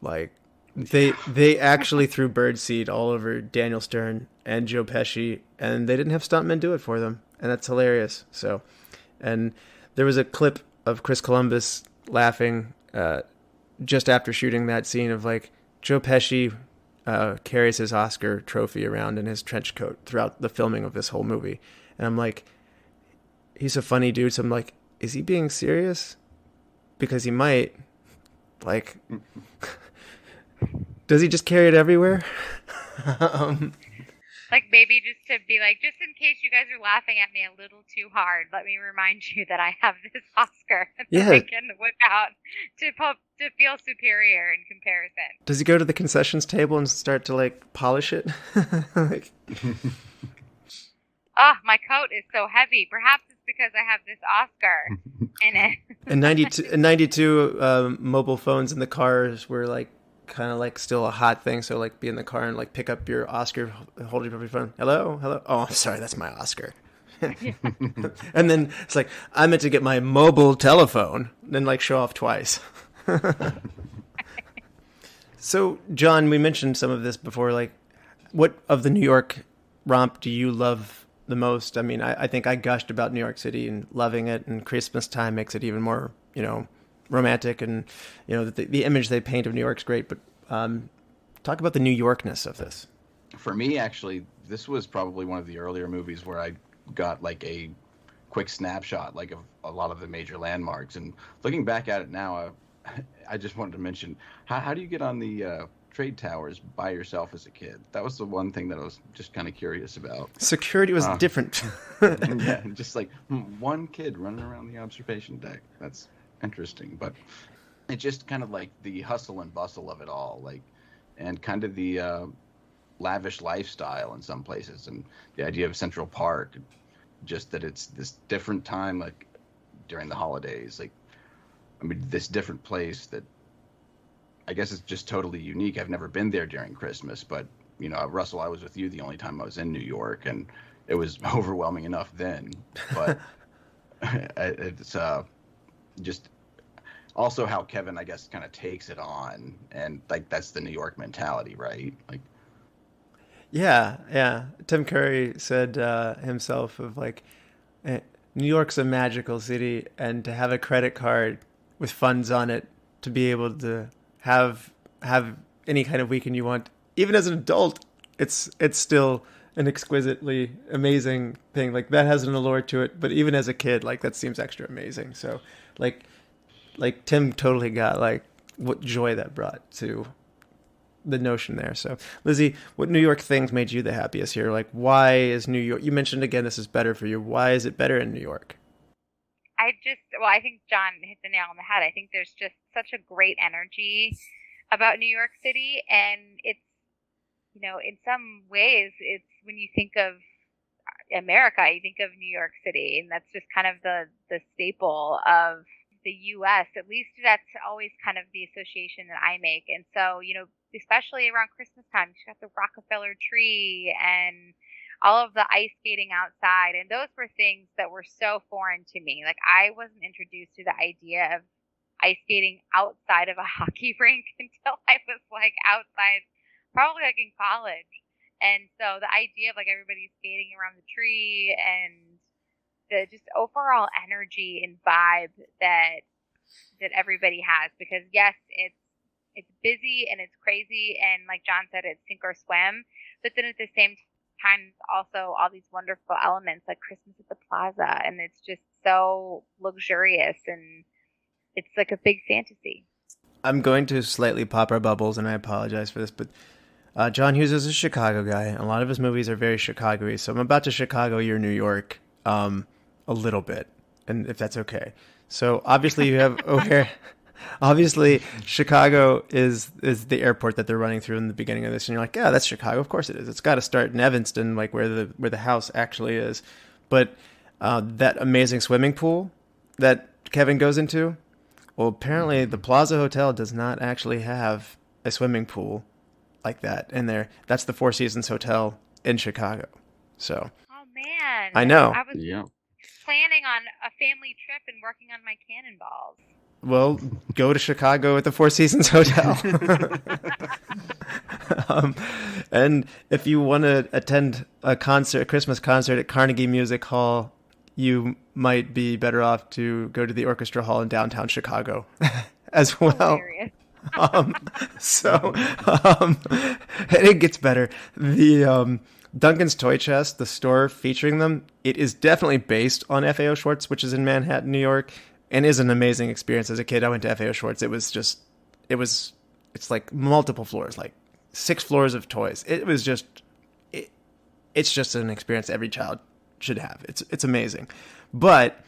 Like they actually threw birdseed all over Daniel Stern and Joe Pesci, and they didn't have stuntmen do it for them, and that's hilarious. So, and there was a clip of Chris Columbus laughing just after shooting that scene of like Joe Pesci carries his Oscar trophy around in his trench coat throughout the filming of this whole movie, and I'm like, he's a funny dude. So I'm like, is he being serious? Because he might. Like, does he just carry it everywhere? Like maybe just to be like, just in case you guys are laughing at me a little too hard, let me remind you that I have this Oscar that I can whip out to feel superior in comparison. Does he go to the concessions table and start to like polish it? Like, oh, my coat is so heavy. Perhaps it's because I have this Oscar in it. In 92, mobile phones in the cars were like kind of like still a hot thing. So like be in the car and like pick up your Oscar, hold your phone. Hello. Oh, I'm sorry. That's my Oscar. And then it's like, I meant to get my mobile telephone, then like show off twice. So John, we mentioned some of this before, like what of the New York romp do you love the most? I mean, I think I gushed about New York City and loving it, and Christmas time makes it even more, romantic, and the image they paint of New York's great. But talk about the New Yorkness of this. For me, actually, this was probably one of the earlier movies where I got like a quick snapshot, like of a lot of the major landmarks. And looking back at it now, I just wanted to mention, how do you get on the trade towers by yourself as a kid? That was the one thing that I was just kind of curious about. Security was different. Yeah, just like one kid running around the observation deck. That's interesting, but it's just kind of like the hustle and bustle of it all, like, and kind of the lavish lifestyle in some places, and the idea of Central Park, just that it's this different time, like during the holidays, like, I mean, this different place that I guess it's just totally unique. I've never been there during Christmas, but Russell, I was with you the only time I was in New York, and it was overwhelming enough then. But it's just also how Kevin, I guess, kind of takes it on, and like that's the New York mentality, right? Like, yeah. Tim Curry said himself of like, New York's a magical city, and to have a credit card with funds on it, to be able to have any kind of weekend you want, even as an adult, it's still an exquisitely amazing thing. Like that has an allure to it, but even as a kid, like that seems extra amazing. So like Tim totally got like what joy that brought to the notion there. So Lizzie, what New York things made you the happiest here? Like, why is New York, you mentioned again, this is better for you. Why is it better in New York? I think John hit the nail on the head. I think there's just such a great energy about New York City, and it's, in some ways, it's when you think of America, you think of New York City, and that's just kind of the staple of the U.S. At least that's always kind of the association that I make. And so, especially around Christmas time, you got the Rockefeller tree and all of the ice skating outside. And those were things that were so foreign to me. Like I wasn't introduced to the idea of ice skating outside of a hockey rink until I was like outside, probably like in college. And so the idea of like everybody skating around the tree and the just overall energy and vibe that everybody has, because yes, it's busy and it's crazy, and like John said, it's sink or swim, but then at the same time also all these wonderful elements like Christmas at the Plaza, and it's just so luxurious, and it's like a big fantasy. I'm going to slightly pop our bubbles, and I apologize for this, but John Hughes is a Chicago guy. A lot of his movies are very Chicago-y, so I'm about to Chicago your New York a little bit, and if that's okay. So obviously you have O'Hare. Obviously, Chicago is the airport that they're running through in the beginning of this, and you're like, yeah, that's Chicago. Of course it is. It's got to start in Evanston, like where the house actually is. But that amazing swimming pool that Kevin goes into, well, apparently the Plaza Hotel does not actually have a swimming pool like that in there. That's the Four Seasons Hotel in Chicago. So Oh man, I know. I was Yeah. planning on a family trip and working on my cannonballs. well, go to Chicago at the Four Seasons Hotel. And if you want to attend a Christmas concert at Carnegie Music Hall, you might be better off to go to the Orchestra Hall in downtown Chicago as well. Hilarious. So it gets better. The Duncan's Toy Chest, the store featuring them, it is definitely based on FAO Schwartz, which is in Manhattan, New York, and is an amazing experience. As a kid, I went to FAO Schwartz. It's like multiple floors, like 6 floors of toys. It's just an experience every child should have. It's amazing. But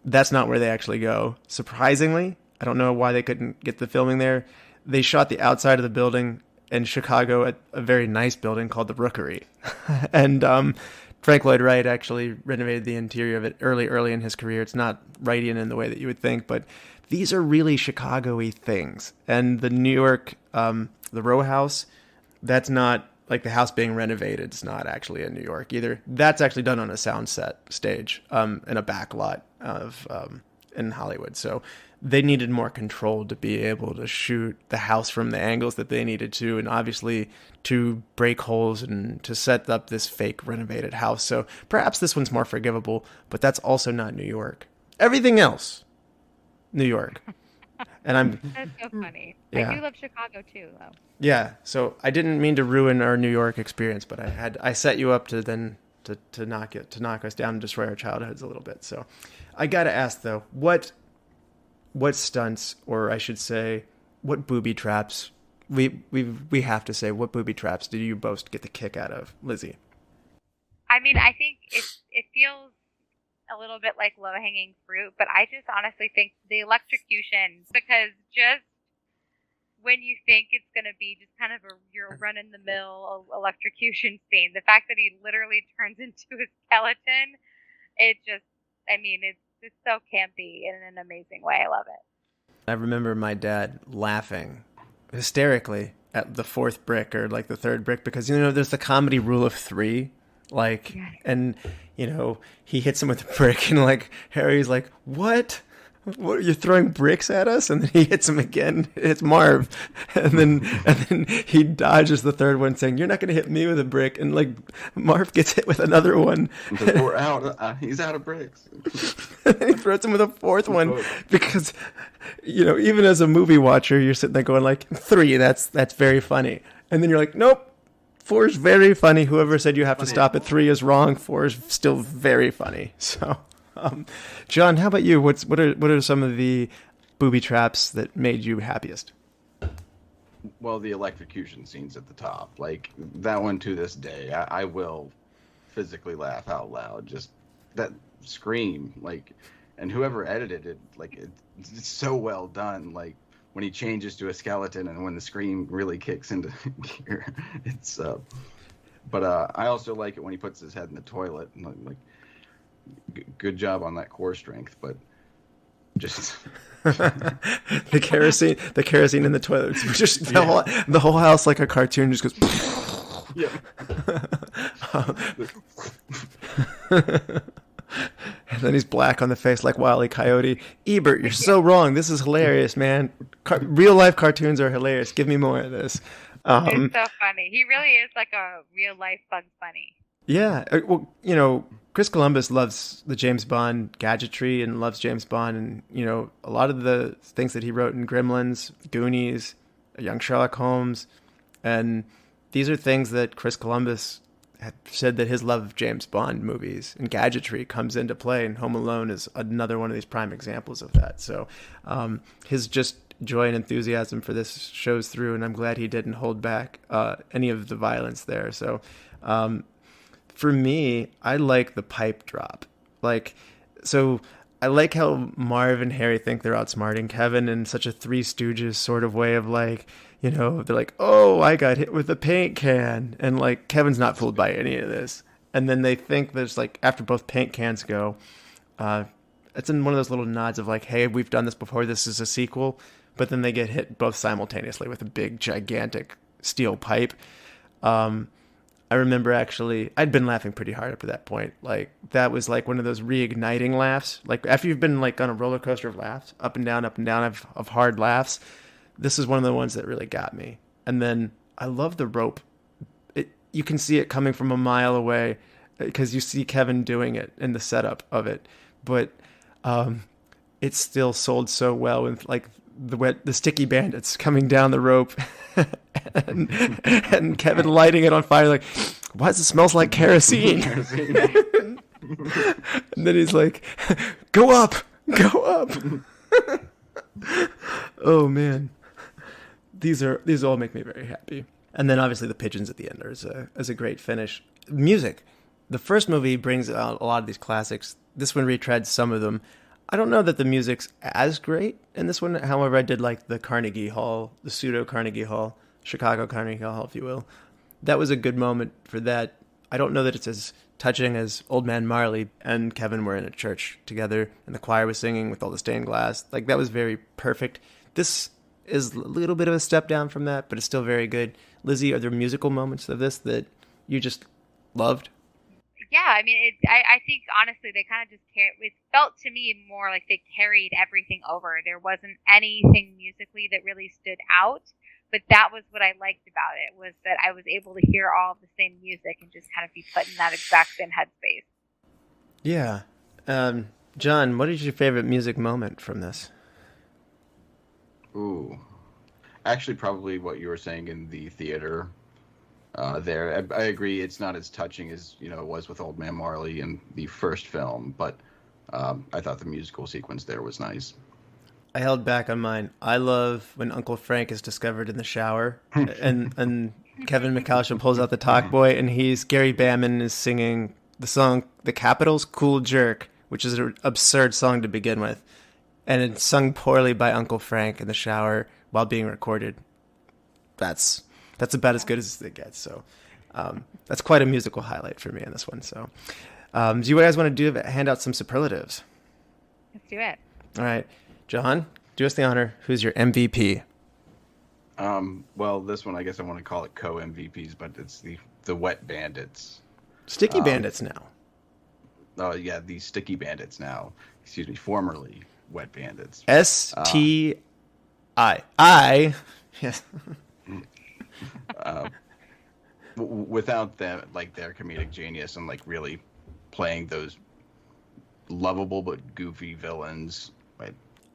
that's not where they actually go. Surprisingly, I don't know why they couldn't get the filming there. They shot the outside of the building in Chicago at a very nice building called the Rookery. And Frank Lloyd Wright actually renovated the interior of it early in his career. It's not Wrightian in the way that you would think, but these are really Chicago-y things. And the New York, the row house, that's not like the house being renovated. It's not actually in New York either. That's actually done on a sound set stage in a back lot of in Hollywood. So they needed more control to be able to shoot the house from the angles that they needed to, and obviously to break holes and to set up this fake renovated house. So perhaps this one's more forgivable, but that's also not New York. Everything else, New York. And That's so funny. Yeah. I do love Chicago too, though. yeah, so I didn't mean to ruin our New York experience, but I set you up to knock us down and destroy our childhoods a little bit. So I got to ask though, what stunts, or I should say, what booby traps, we have to say, what booby traps did you both get the kick out of, Lizzie? I mean, I think it feels a little bit like low-hanging fruit, but I just honestly think the electrocution, because just when you think it's going to be just kind of your run-in-the-mill electrocution scene, the fact that he literally turns into a skeleton, it's so campy in an amazing way. I love it. I remember my dad laughing hysterically at the 4th brick or like the 3rd brick, because there's the comedy rule of 3, like, Yes. and he hits him with a brick, and like Harry's like, what are you throwing bricks at us? And then he hits him again. It's Marv, and then he dodges the 3rd one, saying, you're not going to hit me with a brick. And like Marv gets hit with another one. We're out. He's out of bricks. And he throws him with a 4th one, because even as a movie watcher, you're sitting there going like, 3, that's very funny, and then you're like, nope, 4 is very funny. Whoever said you have to stop at 3 is wrong. 4 is still very funny. So John, how about you? What are some of the booby traps that made you happiest? Well, the electrocution scenes at the top, like that one to this day, I will physically laugh out loud. Just that scream, like, and whoever edited it, like it's so well done. Like when he changes to a skeleton and when the scream really kicks into gear, it's. But I also like it when he puts his head in the toilet, and like. Good job on that core strength, but just the kerosene in the toilet, just the whole house like a cartoon just goes. Yeah. And then he's black on the face like Wile E. Coyote. Ebert, you're so wrong. This is hilarious, man. Real life cartoons are hilarious. Give me more of this. It's so funny. He really is like a real life Bugs Bunny. Yeah. Well, Chris Columbus loves the James Bond gadgetry and loves James Bond. And, a lot of the things that he wrote in Gremlins, Goonies, Young Sherlock Holmes. And these are things that Chris Columbus had said that his love of James Bond movies and gadgetry comes into play. And Home Alone is another one of these prime examples of that. So his just joy and enthusiasm for this shows through. And I'm glad he didn't hold back any of the violence there. So, for me, I like the pipe drop. So I like how Marv and Harry think they're outsmarting Kevin in such a Three Stooges sort of way of like, they're like, oh, I got hit with a paint can. And like, Kevin's not fooled by any of this. And then they think there's like, after both paint cans go, it's in one of those little nods of like, hey, we've done this before. This is a sequel. But then they get hit both simultaneously with a big, gigantic steel pipe. I remember actually, I'd been laughing pretty hard up to that point. Like, that was like one of those reigniting laughs. Like, after you've been like on a roller coaster of laughs, up and down of hard laughs, this is one of the ones that really got me. And then I love the rope. You can see it coming from a mile away because you see Kevin doing it in the setup of it. But it's still sold so well with like the sticky bandits coming down the rope and Kevin lighting it on fire like, why does it smell like kerosene? And then he's like, go up. Oh man, these all make me very happy. And then obviously the pigeons at the end is a great finish. Music, the first movie brings out a lot of these classics. This one retreads some of them. I don't know that the music's as great in this one. However, I did like the Carnegie Hall, the pseudo Carnegie Hall, Chicago Carnegie Hall, if you will. That was a good moment for that. I don't know that it's as touching as Old Man Marley and Kevin were in a church together and the choir was singing with all the stained glass. Like, that was very perfect. This is a little bit of a step down from that, but it's still very good. Lizzie, are there musical moments of this that you just loved? Yeah, I mean, I think honestly they kind of just carried. It felt to me more like they carried everything over. There wasn't anything musically that really stood out, but that was what I liked about it, was that I was able to hear all of the same music and just kind of be put in that exact same headspace. Yeah. John, what is your favorite music moment from this? Ooh. Actually, probably what you were saying in the theater. There, I agree. It's not as touching as it was with Old Man Marley in the first film, but I thought the musical sequence there was nice. I held back on mine. I love when Uncle Frank is discovered in the shower, and Kevin McAllister pulls out the talk boy, and Gary Bamman is singing the song "The Capitals" "Cool Jerk," which is an absurd song to begin with, and it's sung poorly by Uncle Frank in the shower while being recorded. That's about as good as it gets. So that's quite a musical highlight for me in this one. So do you guys want to hand out some superlatives? Let's do it. All right. John, do us the honor. Who's your MVP? Well, this one, I guess I want to call it co-MVPs, but it's the Wet Bandits. Sticky Bandits now. Oh, yeah, the Sticky Bandits now. Excuse me, formerly Wet Bandits. S-T-I. Yes. Without them, like, their comedic genius and like really playing those lovable but goofy villains, right?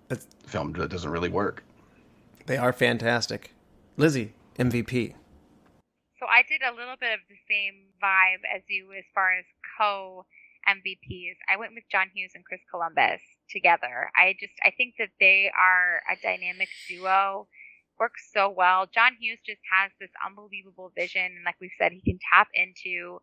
The film doesn't really work. They are fantastic. Lizzie, MVP. So I did a little bit of the same vibe as you as far as co-MVPs. I went with John Hughes and Chris Columbus together. I think that they are a dynamic duo. Works so well. John Hughes just has this unbelievable vision, and like we said, he can tap into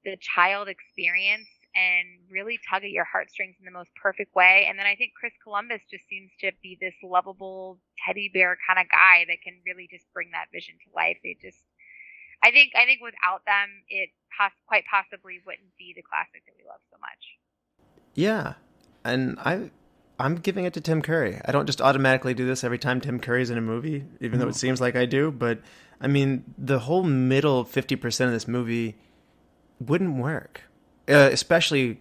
the child experience and really tug at your heartstrings in the most perfect way. And then I think Chris Columbus just seems to be this lovable teddy bear kind of guy that can really just bring that vision to life. I think without them, it quite possibly wouldn't be the classic that we love so much. Yeah, and I'm giving it to Tim Curry. I don't just automatically do this every time Tim Curry's in a movie, even though it seems like I do. But, I mean, the whole middle 50% of this movie wouldn't work. Especially,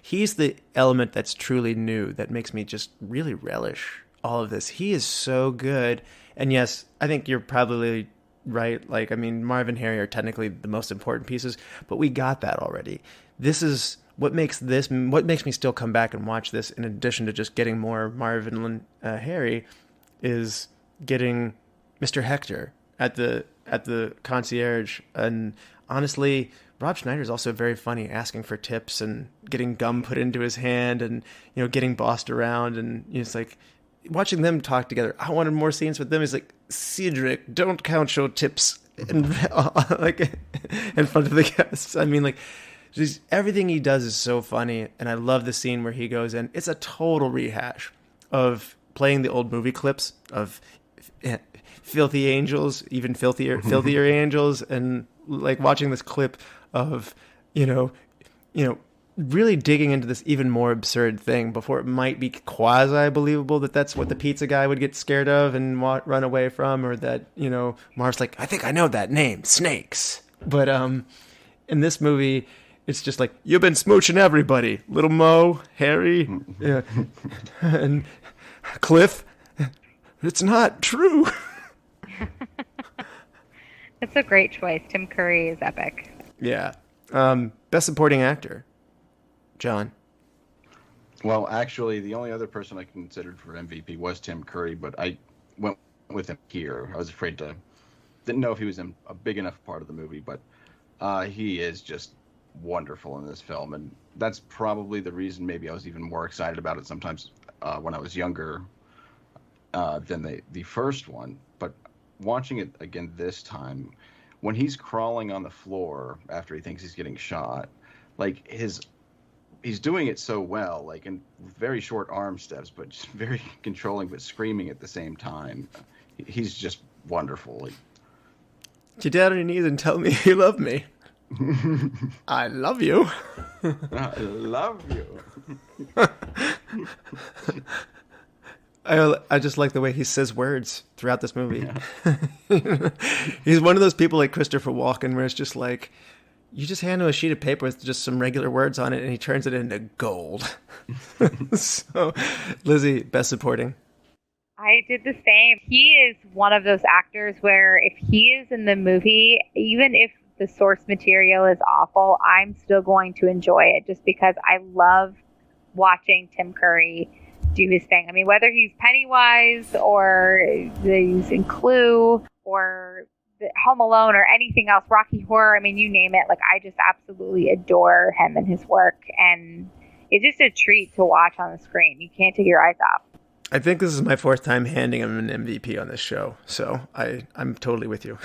he's the element that's truly new that makes me just really relish all of this. He is so good. And yes, I think you're probably right. Like, I mean, Marv and Harry are technically the most important pieces, but we got that already. This is... What makes me still come back and watch this, in addition to just getting more Marvin and Harry, is getting Mr. Hector at the concierge. And honestly, Rob Schneider is also very funny, asking for tips and getting gum put into his hand, and getting bossed around. And it's like watching them talk together. I wanted more scenes with them. He's like, Cedric, don't count your tips like in front of the guests. I mean, like. Just everything he does is so funny, and I love the scene where he goes in. It's a total rehash of playing the old movie clips of filthy angels, even filthier angels, and like watching this clip of really digging into this even more absurd thing before it might be quasi-believable that that's what the pizza guy would get scared of and run away from, or that, Marv's like, I think I know that name, Snakes. But in this movie, it's just like, you've been smooching everybody. Little Mo, Harry, yeah, and Cliff. It's not true. It's a great choice. Tim Curry is epic. Yeah. Best supporting actor, John. Well, actually, the only other person I considered for MVP was Tim Curry, but I went with him here. I was afraid didn't know if he was in a big enough part of the movie, but he is just wonderful in this film, and that's probably the reason maybe I was even more excited about it sometimes when I was younger than the first one. But watching it again this time, when he's crawling on the floor after he thinks he's getting shot, like he's doing it so well, like in very short arm steps, but just very controlling, but screaming at the same time. He's just wonderful. Get down on your knees and tell me you love me. I love you. I love you. I just like the way he says words throughout this movie. Yeah. He's one of those people like Christopher Walken where it's just like, you just hand him a sheet of paper with just some regular words on it and he turns it into gold. So, Lizzie, best supporting. I did the same. He is one of those actors where if he is in the movie, even if the source material is awful, I'm still going to enjoy it just because I love watching Tim Curry do his thing. I mean, whether he's Pennywise or he's in Clue or Home Alone or anything else, Rocky Horror, I mean, you name it. Like, I just absolutely adore him and his work. And it's just a treat to watch on the screen. You can't take your eyes off. I think this is my fourth time handing him an MVP on this show, so I'm totally with you.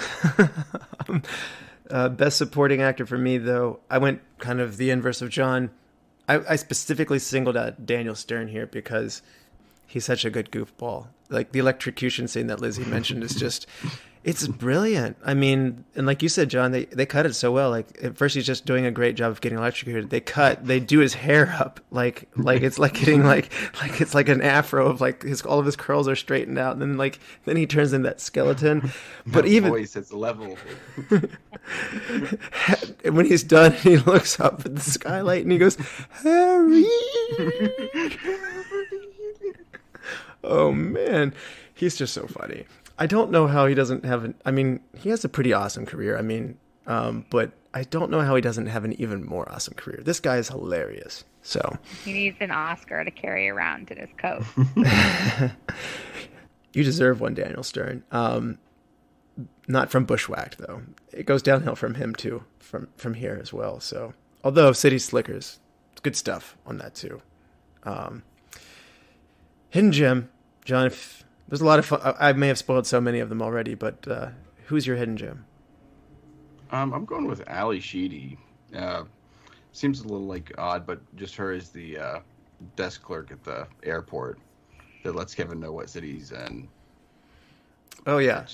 Best supporting actor for me, though, I went kind of the inverse of John. I specifically singled out Daniel Stern here because he's such a good goofball. Like, the electrocution scene that Lizzie mentioned is just... It's brilliant. I mean, and like you said, John, they cut it so well. Like, at first he's just doing a great job of getting electrocuted. They do his hair up like it's like getting like it's like an afro of like all of his curls are straightened out, and then he turns into that skeleton. But even voice, it's level. And when he's done, he looks up at the skylight and he goes, Harry. Oh man, he's just so funny. I don't know how he doesn't have he has a pretty awesome career. But I don't know how he doesn't have an even more awesome career. This guy is hilarious. So he needs an Oscar to carry around in his coat. You deserve one, Daniel Stern. Not from Bushwhacked, though. It goes downhill from him too, from here as well. So, although City Slickers, it's good stuff on that too. Hidden Gem, John. There's a lot of fun. I may have spoiled so many of them already, but who's your hidden gem? I'm going with Ali Sheedy. Seems a little odd, but just her as the desk clerk at the airport that lets Kevin know what city he's in. Oh yeah.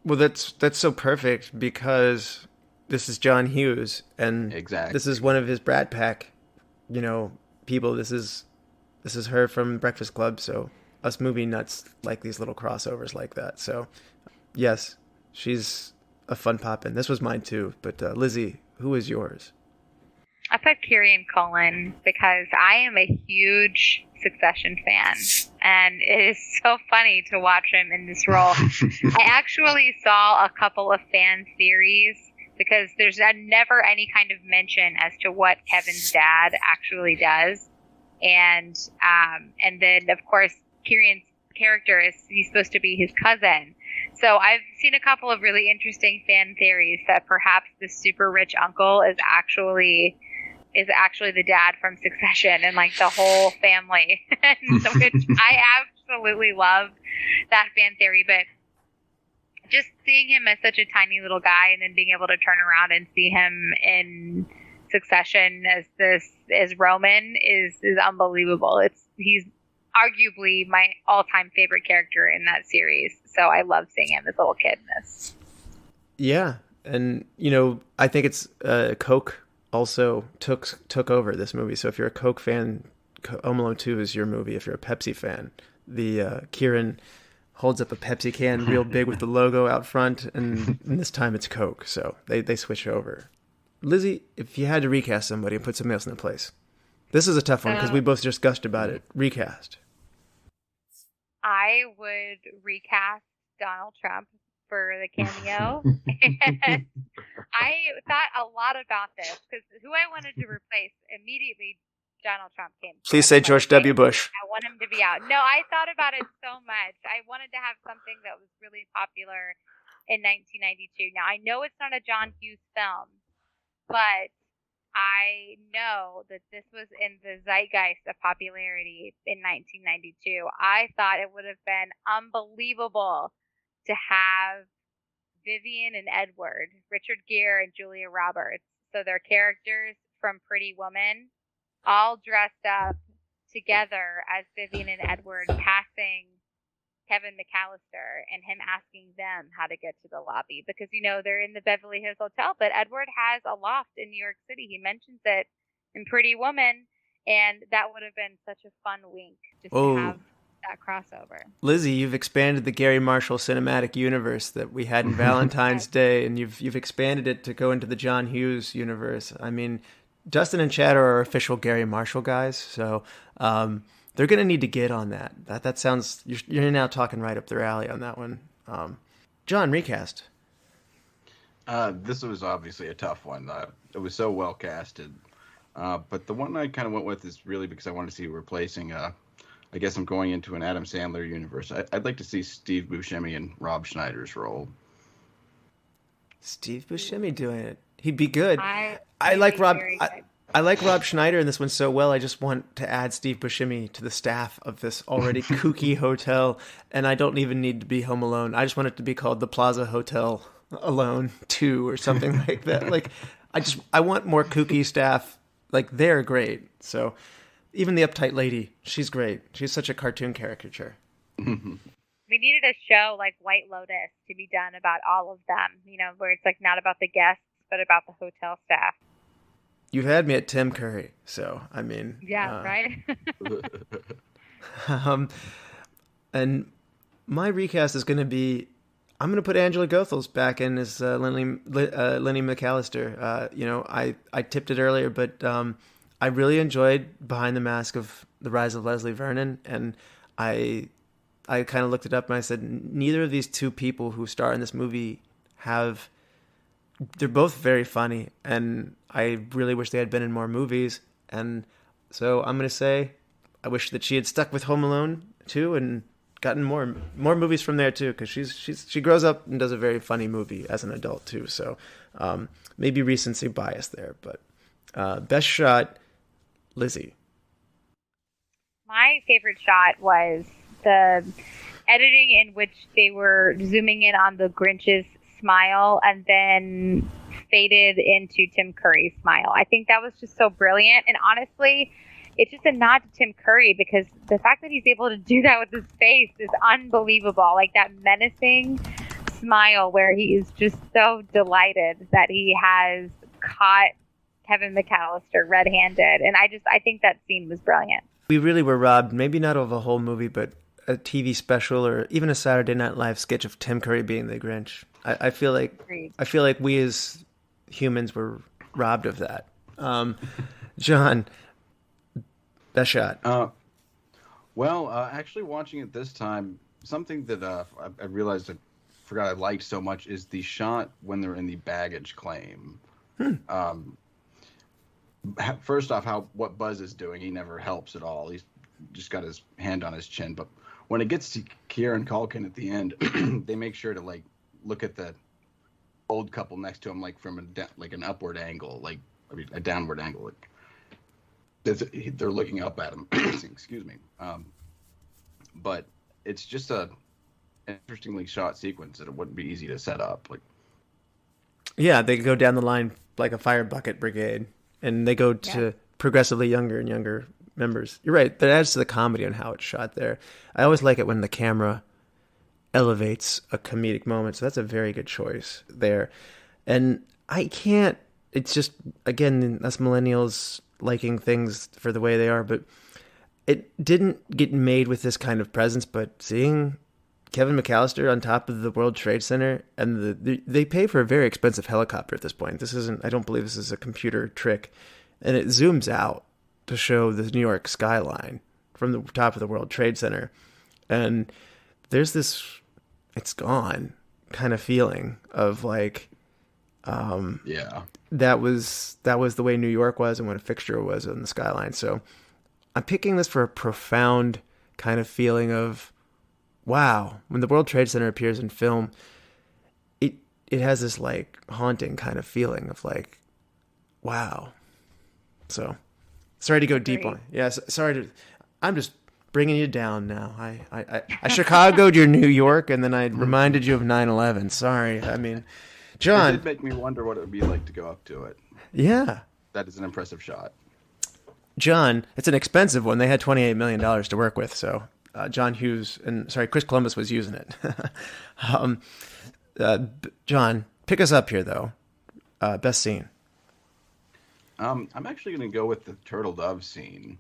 Well, that's so perfect because this is John Hughes, and exactly. This is one of his Brat Pack, people. This is her from Breakfast Club, so. Us movie nuts like these little crossovers like that. So, yes, she's a fun pop-in. This was mine too. But Lizzie, who is yours? I put Kieran Culkin because I am a huge Succession fan. And it is so funny to watch him in this role. I actually saw a couple of fan theories because there's never any kind of mention as to what Kevin's dad actually does. And then, of course, Kieran's character he's supposed to be his cousin. So I've seen a couple of really interesting fan theories that perhaps the super rich uncle is actually the dad from Succession and the whole family. Which I absolutely love that fan theory, but just seeing him as such a tiny little guy and then being able to turn around and see him in Succession as Roman is unbelievable. He's arguably my all-time favorite character in that series. So I love seeing him as a little kid in this. Yeah. And, I think it's Coke also took over this movie. So if you're a Coke fan, Home Alone 2 is your movie. If you're a Pepsi fan, the Kieran holds up a Pepsi can real big with the logo out front, and this time it's Coke. So they switch over. Lizzie, if you had to recast somebody and put somebody else in their place, this is a tough one because we both just gushed about it. Recast. I would recast Donald Trump for the cameo. And I thought a lot about this because who I wanted to replace immediately, Donald Trump came. Please say George W. Bush. I want him to be out. No, I thought about it so much. I wanted to have something that was really popular in 1992. Now, I know it's not a John Hughes film, but I know that this was in the zeitgeist of popularity in 1992. I thought it would have been unbelievable to have Vivian and Edward, Richard Gere and Julia Roberts, so their characters from Pretty Woman, all dressed up together as Vivian and Edward, passing Kevin McAllister and him asking them how to get to the lobby because, they're in the Beverly Hills Hotel, but Edward has a loft in New York City. He mentions it in Pretty Woman, and that would have been such a fun wink just to have that crossover. Lizzie, you've expanded the Gary Marshall cinematic universe that we had in Valentine's Day, and you've expanded it to go into the John Hughes universe. I mean, Dustin and Chad are our official Gary Marshall guys, so they're going to need to get on that. That sounds, you're now talking right up their alley on that one. John, recast. This was obviously a tough one. It was so well casted. But the one I kind of went with is really because I wanted to see replacing, I guess I'm going into an Adam Sandler universe. I'd like to see Steve Buscemi in Rob Schneider's role. Steve Buscemi doing it. He'd be good. I like Rob. I like Rob Schneider in this one so well. I just want to add Steve Buscemi to the staff of this already kooky hotel, and I don't even need to be Home Alone. I just want it to be called the Plaza Hotel Alone 2 or something like that. Like, I want more kooky staff. Like, they're great. So, even the uptight lady, she's great. She's such a cartoon caricature. We needed a show like White Lotus to be done about all of them. Where it's like not about the guests, but about the hotel staff. You've had me at Tim Curry, so I mean, right. And my recast is going to be, I'm going to put Angela Goethals back in as Lenny McAllister. I tipped it earlier, but I really enjoyed Behind the Mask of the Rise of Leslie Vernon, and I kind of looked it up and I said neither of these two people who star in this movie they're both very funny, and I really wish they had been in more movies. And so I'm going to say I wish that she had stuck with Home Alone too and gotten more movies from there too, because she grows up and does a very funny movie as an adult too. So maybe recency bias there, but best shot, Lizzie. My favorite shot was the editing in which they were zooming in on the Grinch's smile and then faded into Tim Curry's smile. I think that was just so brilliant, and honestly, it's just a nod to Tim Curry because the fact that he's able to do that with his face is unbelievable. Like that menacing smile where he is just so delighted that he has caught Kevin McAllister red-handed, and I think that scene was brilliant. We really were robbed, maybe not of a whole movie, but a TV special or even a Saturday Night Live sketch of Tim Curry being the Grinch. I feel like we as humans were robbed of that. John, best shot. Actually watching it this time, something that I realized I forgot I liked so much is the shot when they're in the baggage claim. First off, what Buzz is doing, he never helps at all. He's just got his hand on his chin. But when it gets to Kieran Culkin at the end, they make sure to look at the old couple next to him, from an upward angle, a downward angle. They're looking up at him. Excuse me. But it's just an interestingly shot sequence that it wouldn't be easy to set up. Yeah, they go down the line like a fire bucket brigade, and they go to progressively younger and younger members. You're right. That adds to the comedy on how it's shot there. I always like it when the camera elevates a comedic moment, so that's a very good choice there. And I can't it's just, again, us millennials liking things for the way they are, but it didn't get made with this kind of presence. But seeing Kevin McAllister on top of the World Trade Center, and they pay for a very expensive helicopter at this point. I don't believe this is a computer trick, and it zooms out to show the New York skyline from the top of the World Trade Center, and there's this "it's gone" kind of feeling of like, that was the way New York was and what a fixture was on the skyline. So I'm picking this for a profound kind of feeling of, wow, when the World Trade Center appears in film, it has this like haunting kind of feeling of like, wow. So sorry to go deep on it. Yes, I'm just bringing you down now. I Chicago'd your New York, and then I reminded you of 9/11. Sorry. I mean, John. It did make me wonder what it would be like to go up to it. Yeah. That is an impressive shot. John, it's an expensive one. They had $28 million to work with, so Chris Columbus was using it. John, pick us up here, though. Best scene. I'm actually going to go with the turtle dove scene.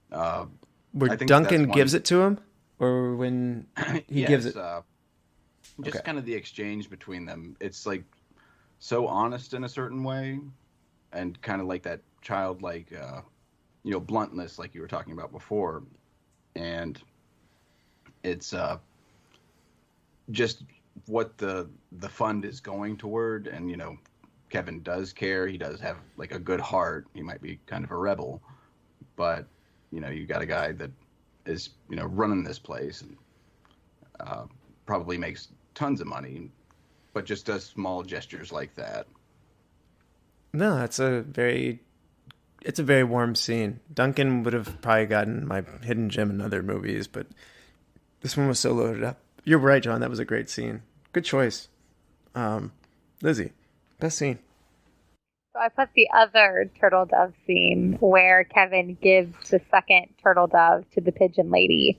Where Duncan gives it to him? Or when he gives it? Just kind of the exchange between them. It's like so honest in a certain way, and kind of like that childlike, bluntness like you were talking about before. And it's just what the fund is going toward. And, Kevin does care. He does have like a good heart. He might be kind of a rebel, but, you got a guy that is, running this place and probably makes tons of money, but just does small gestures like that. No, it's a very warm scene. Duncan would have probably gotten my hidden gem in other movies, but this one was so loaded up. You're right, John. That was a great scene. Good choice. Lizzie, best scene. So I put the other turtle dove scene where Kevin gives the second turtle dove to the pigeon lady.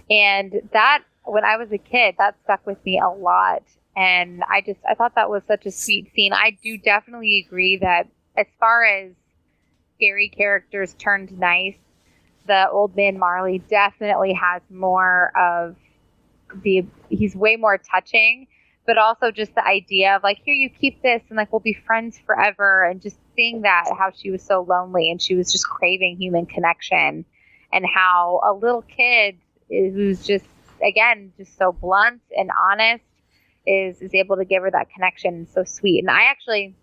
And that, when I was a kid, that stuck with me a lot. And I thought that was such a sweet scene. I do definitely agree that as far as scary characters turned nice, the old man Marley definitely has more of he's way more touching, but also just the idea of like, here, you keep this and like, we'll be friends forever. And just seeing that, how she was so lonely and she was just craving human connection, and how a little kid who's just, again, just so blunt and honest is able to give her that connection. So sweet. And I actually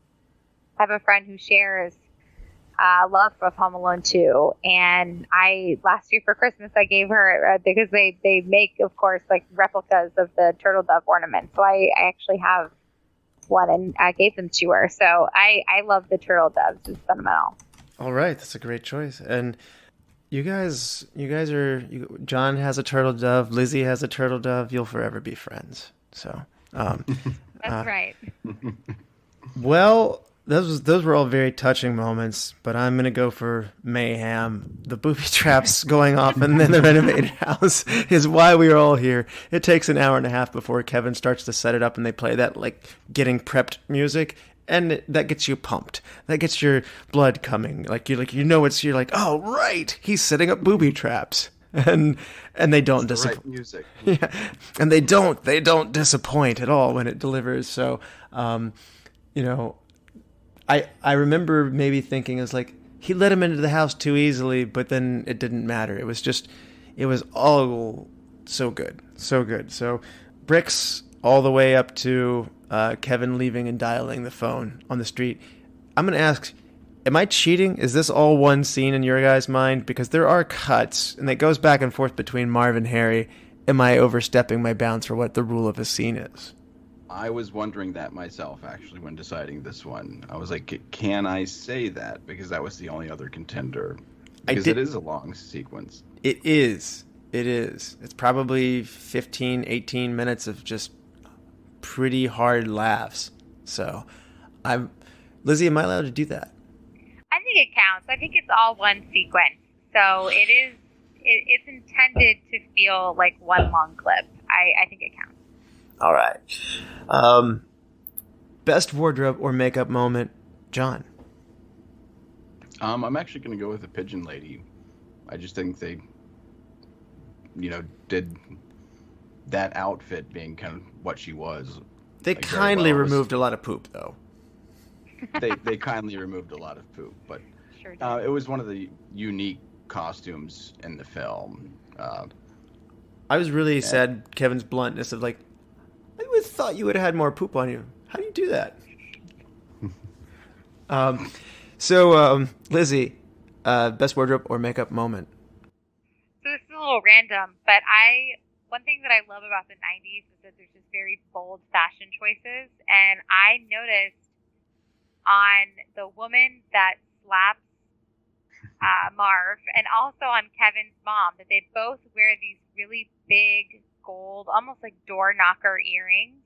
have a friend who shares love of Home Alone 2. And last year for Christmas, I gave her, because they make, of course, like replicas of the turtle dove ornament. So I actually have one, and I gave them to her. So I love the turtle doves. It's sentimental. All right. That's a great choice. And you guys John has a turtle dove. Lizzie has a turtle dove. You'll forever be friends. So, that's right. Well, those were all very touching moments, but I'm going to go for mayhem. The booby traps going off and then the renovated house is why we are all here. It takes an hour and a half before Kevin starts to set it up, and they play that like getting prepped music. And that gets you pumped. That gets your blood coming. You're like, oh, right, he's setting up booby traps. And they don't disappoint. Right music. Yeah. And they don't disappoint at all when it delivers. So, I remember maybe thinking it was like, he let him into the house too easily, but then it didn't matter. It was all so good. So good. So bricks all the way up to Kevin leaving and dialing the phone on the street. I'm going to ask, am I cheating? Is this all one scene in your guys' mind? Because there are cuts, and it goes back and forth between Marv and Harry. Am I overstepping my bounds for what the rule of a scene is? I was wondering that myself, actually, when deciding this one. I was like, can I say that? Because that was the only other contender. Because it is a long sequence. It is. It's probably 15, 18 minutes of just pretty hard laughs. So, Lizzie, am I allowed to do that? I think it counts. I think it's all one sequence. So it's intended to feel like one long clip. I think it counts. All right. Best wardrobe or makeup moment, John? I'm actually going to go with the Pigeon Lady. I just think they, did that outfit being kind of what she was. They like, very kindly well. removed a lot of poop, though. They kindly removed a lot of poop, but Sure did. it was one of the unique costumes in the film. I was really sad Kevin's bluntness of like, I would have thought you would have had more poop on you. How do you do that? Lizzie, best wardrobe or makeup moment? So this is a little random, but one thing that I love about the 90s is that there's just very bold fashion choices, and I noticed on the woman that slaps Marv and also on Kevin's mom that they both wear these really big gold, almost like door knocker earrings.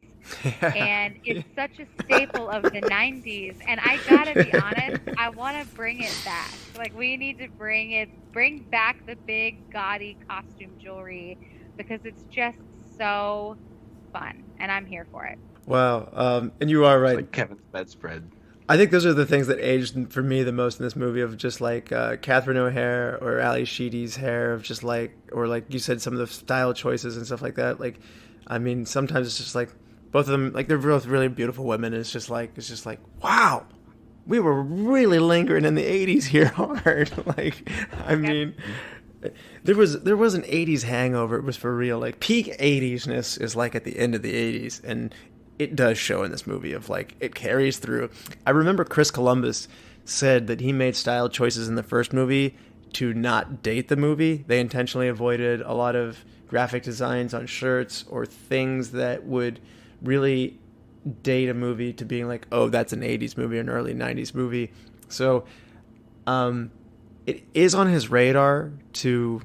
And it's such a staple of the 90s. And I gotta be honest, I want to bring it back. Like, we need to bring back the big, gaudy costume jewelry because it's just so fun. And I'm here for it. Wow. And you are right. It's like Kevin's bedspread. I think those are the things that aged for me the most in this movie, of just like Catherine O'Hara or Ali Sheedy's hair, of just like, or like you said, some of the style choices and stuff like that. Like, I mean, sometimes it's just like both of them, like they're both really beautiful women. It's just like, wow, we were really lingering in the 80s here hard. Like, I mean, there was an 80s hangover. It was for real. Like, peak 80s-ness is like at the end of the 80s, and it does show in this movie of like, it carries through. I remember Chris Columbus said that he made style choices in the first movie to not date the movie. They intentionally avoided a lot of graphic designs on shirts or things that would really date a movie to being like, oh, that's an 80s movie or an early 90s movie. So it is on his radar to,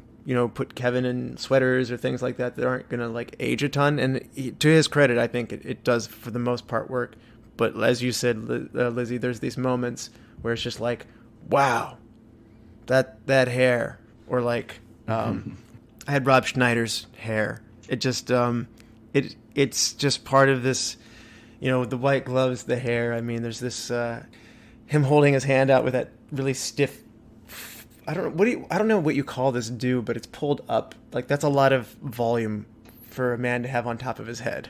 put Kevin in sweaters or things like that aren't going to like age a ton. And to his credit, I think it does for the most part work. But as you said, Lizzie, there's these moments where it's just like, wow, that hair, or like, I had Rob Schneider's hair. It just, it's just part of this, the white gloves, the hair. I mean, there's this, him holding his hand out with that really stiff, I don't know what you call this do, but it's pulled up. Like, that's a lot of volume for a man to have on top of his head.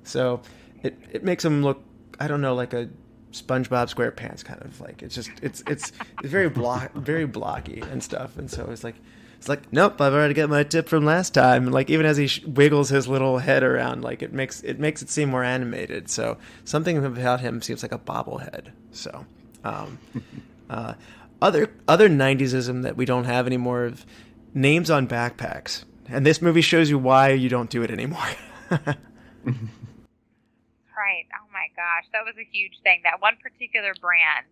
So it makes him look, I don't know, like a SpongeBob SquarePants kind of, like, it's just, it's very very blocky and stuff. And so it's like, nope, I've already got my tip from last time. And like, even as he wiggles his little head around, like, it makes it seem more animated. So something about him seems like a bobblehead. So, Other 90s-ism that we don't have anymore of names on backpacks. And this movie shows you why you don't do it anymore. Right. Oh my gosh. That was a huge thing. That one particular brand,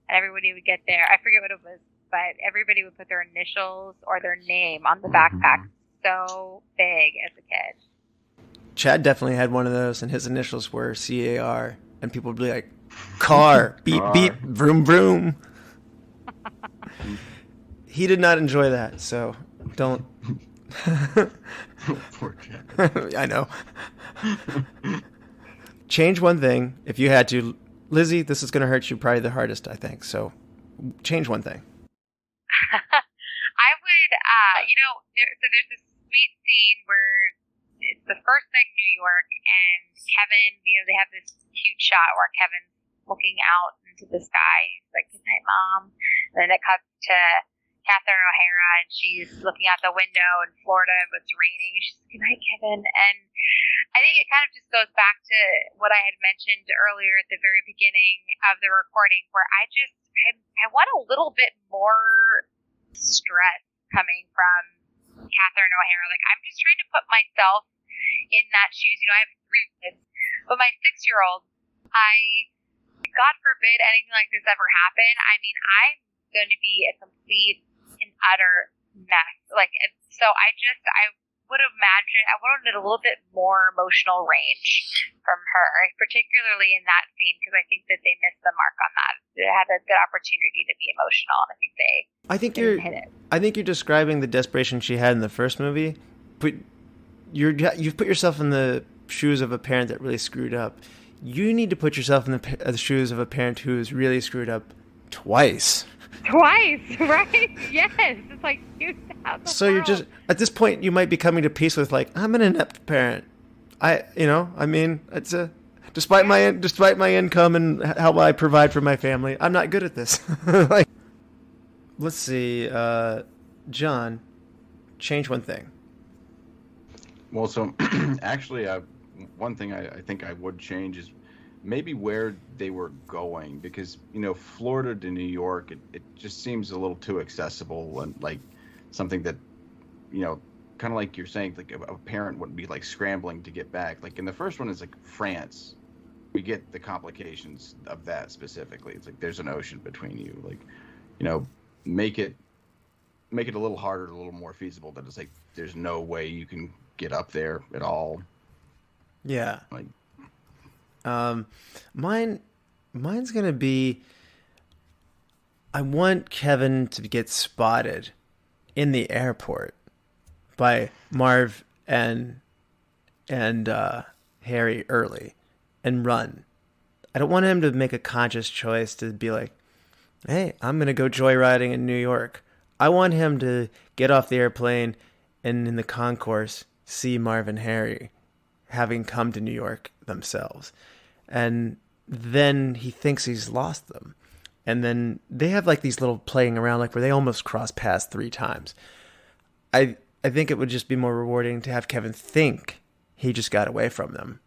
and everybody would get I forget what it was, but everybody would put their initials or their name on the backpack. So big as a kid. Chad definitely had one of those, and his initials were CAR. And people would be like, car, beep, beep, vroom, vroom. He did not enjoy that, so don't. Poor Chad. I know. Change one thing if you had to. Lizzie, this is going to hurt you probably the hardest, I think. So change one thing. I would, there's this sweet scene where it's the first night in New York, and Kevin, they have this cute shot where Kevin's looking out into the sky. He's like, "Good night, Mom." And then it cuts to Catherine O'Hara, and she's looking out the window in Florida, but it's raining. She's like, "Good night, Kevin." And I think it kind of just goes back to what I had mentioned earlier at the very beginning of the recording, where I want a little bit more stress coming from Catherine O'Hara. Like, I'm just trying to put myself in that shoes. I have 3 kids, but my 6-year-old, God forbid anything like this ever happen. I mean, I'm going to be a complete and utter mess. Like, so I would imagine I wanted a little bit more emotional range from her, particularly in that scene, because I think that they missed the mark on that. They had a good opportunity to be emotional, and I think they didn't hit it. I think you're describing the desperation she had in the first movie, but you've put yourself in the shoes of a parent that really screwed up. You need to put yourself in the shoes of a parent who is really screwed up twice. Twice, right? Yes. It's like, dude, how the So you're world? just at this point you might be coming to peace with like I'm an inept parent. I mean it's a despite my income and how I provide for my family, I'm not good at this. Like, let's see, John, change one thing. Well, so actually, one thing I think I would change is maybe where they were going, because Florida to New York, it just seems a little too accessible, and like something that kind of like you're saying, like a parent wouldn't be like scrambling to get back. Like in the first one is like France, we get the complications of that specifically. It's like there's an ocean between you, like make it a little harder, a little more feasible, that it's like there's no way you can get up there at all. Yeah. Like mine's gonna be, I want Kevin to get spotted in the airport by Marv and Harry early and run. I don't want him to make a conscious choice to be like, hey, I'm gonna go joyriding in New York. I want him to get off the airplane and in the concourse see Marv and Harry having come to New York themselves. And then he thinks he's lost them. And then they have like these little playing around, like where they almost cross paths 3 times. I think it would just be more rewarding to have Kevin think he just got away from them.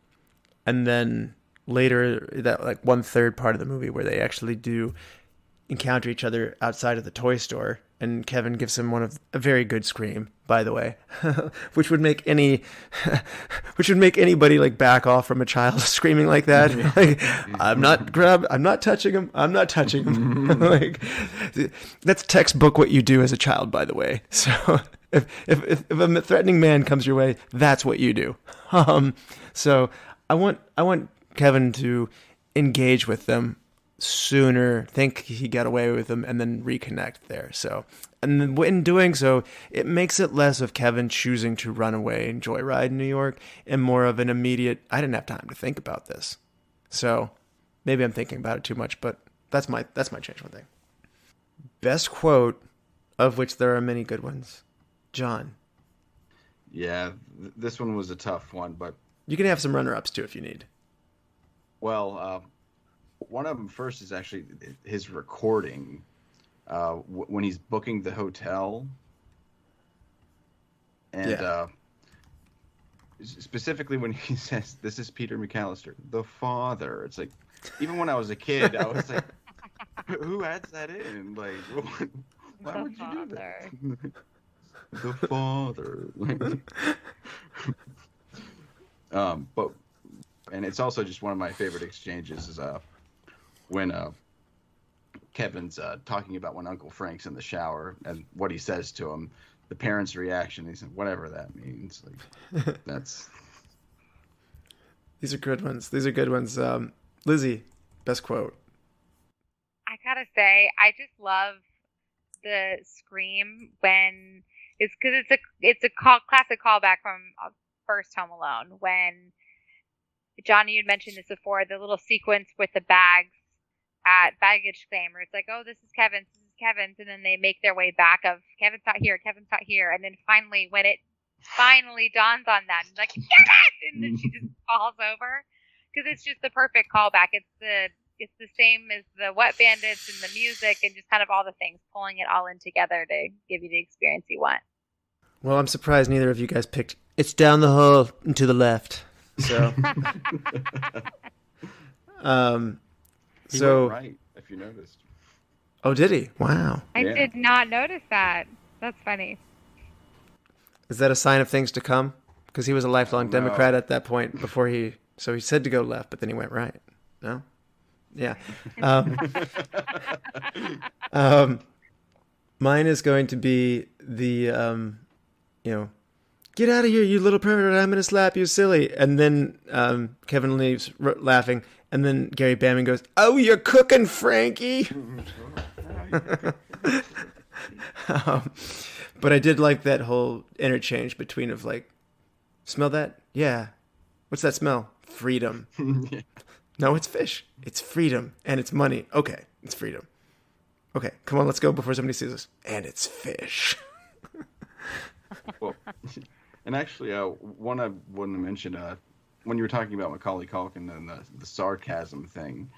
And then later, that like 1/3 part of the movie where they actually do encounter each other outside of the toy store, and Kevin gives him a very good scream, by the way, which would make anybody like back off from a child screaming like that. Like, I'm not touching him. I'm not touching him. Like, that's textbook what you do as a child, by the way. So if a threatening man comes your way, that's what you do. So I want Kevin to engage with them sooner, think he got away with them, and then reconnect there. So, and then in doing so, it makes it less of Kevin choosing to run away and joyride in New York, and more of an immediate, I didn't have time to think about this. So maybe I'm thinking about it too much, but that's my change one thing. Best quote, of which there are many good ones. John. Yeah, this one was a tough one, but you can have some runner-ups too if you need. Well, one of them first is actually his recording when he's booking the hotel, and specifically when he says, "This is Peter McAllister, the father." It's like, even when I was a kid, I was like, "Who adds that in? Like, why would you do that?" The father. But and it's also just one of my favorite exchanges is when Kevin's talking about when Uncle Frank's in the shower and what he says to him, the parents' reaction. He said, "Whatever that means." Like, that's. These are good ones. Lizzie, best quote. I gotta say, I just love the scream when it's because it's a classic callback from first Home Alone when Johnny, you'd mentioned this before, the little sequence with the bags at baggage claim where it's like, oh, this is Kevin's, and then they make their way back of Kevin's not here, and then finally when it finally dawns on them, like, Kevin! And then she just falls over, because it's just the perfect callback. It's the same as the Wet Bandits and the music and just kind of all the things, pulling it all in together to give you the experience you want. Well, I'm surprised neither of you guys picked "It's down the hall and to the left." So, He went right, if you noticed. Oh, did he? Wow. I did not notice that. That's funny. Is that a sign of things to come? Because he was a lifelong Democrat at that point so he said to go left, but then he went right. No? Yeah. Mine is going to be the, get out of here, you little pervert, I'm going to slap you, silly. And then Kevin leaves laughing, and then Gary Bamman goes, oh, you're cooking, Frankie. But I did like that whole interchange between of like, smell that? Yeah. What's that smell? Freedom. No, it's fish. It's freedom. And it's money. Okay, it's freedom. Okay, come on, let's go before somebody sees us. And it's fish. Well, and actually, one I wanted to mention, when you were talking about Macaulay Culkin and the sarcasm thing,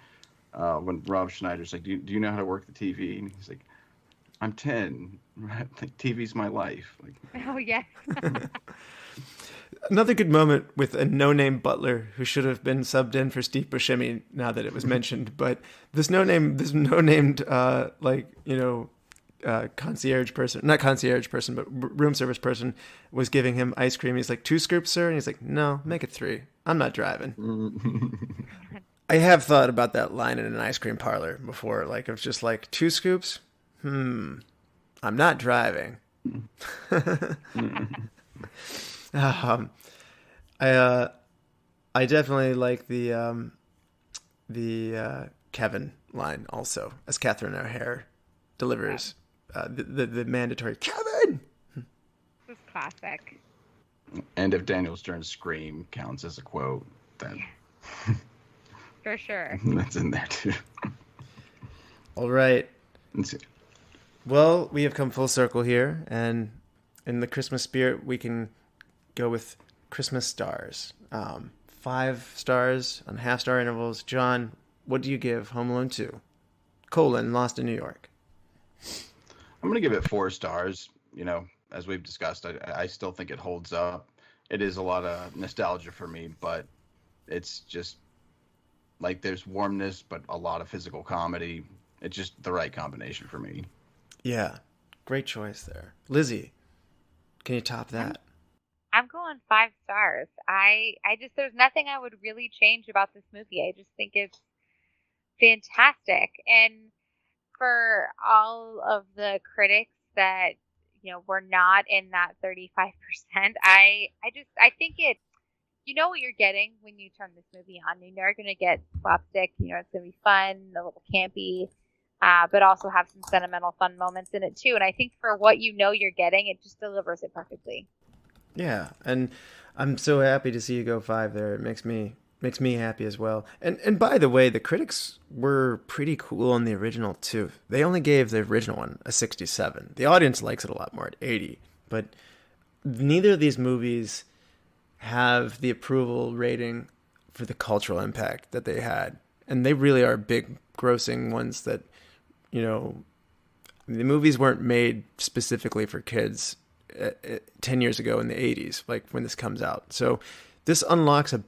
when Rob Schneider's like, do you know how to work the TV? And he's like, I'm 10. Like, TV's my life. Like, Oh, yes. Another good moment with a no-name butler who should have been subbed in for Steve Buscemi now that it was mentioned. But this no-named, concierge person, not concierge person, but room service person was giving him ice cream. He's like, 2 scoops, sir? And he's like, no, make it 3. I'm not driving. I have thought about that line in an ice cream parlor before. Like, it's just like, 2 scoops? I'm not driving. I definitely like the Kevin line also, as Catherine O'Hare delivers the mandatory Kevin. This is classic. and if Daniel Stern's scream counts as a quote, then For sure. that's in there too. All right. Let's see. Well, we have come full circle here, and in the Christmas spirit, we can go with Christmas stars. 5 stars on half-star intervals. John, what do you give Home Alone 2? Lost in New York. I'm going to give it 4 stars. You know, as we've discussed, I still think it holds up. It is a lot of nostalgia for me, but it's just like there's warmness, but a lot of physical comedy. It's just the right combination for me. Yeah, great choice there. Lizzie, can you top that? I'm going 5 stars. I just, there's nothing I would really change about this movie. I just think it's fantastic. And for all of the critics that, you know, were not in that 35%, I think it, you know what you're getting when you turn this movie on. You know you're going to get slapstick, you know, it's going to be fun, a little campy, but also have some sentimental fun moments in it too. And I think for what you know you're getting, it just delivers it perfectly. Yeah, and I'm so happy to see you go 5 there. It makes me happy as well. And by the way, the critics were pretty cool on the original too. They only gave the original one a 67. The audience likes it a lot more at 80. But neither of these movies have the approval rating for the cultural impact that they had. And they really are big grossing ones that, you know, the movies weren't made specifically for kids 10 years ago in the 80s, like when this comes out. So this unlocks a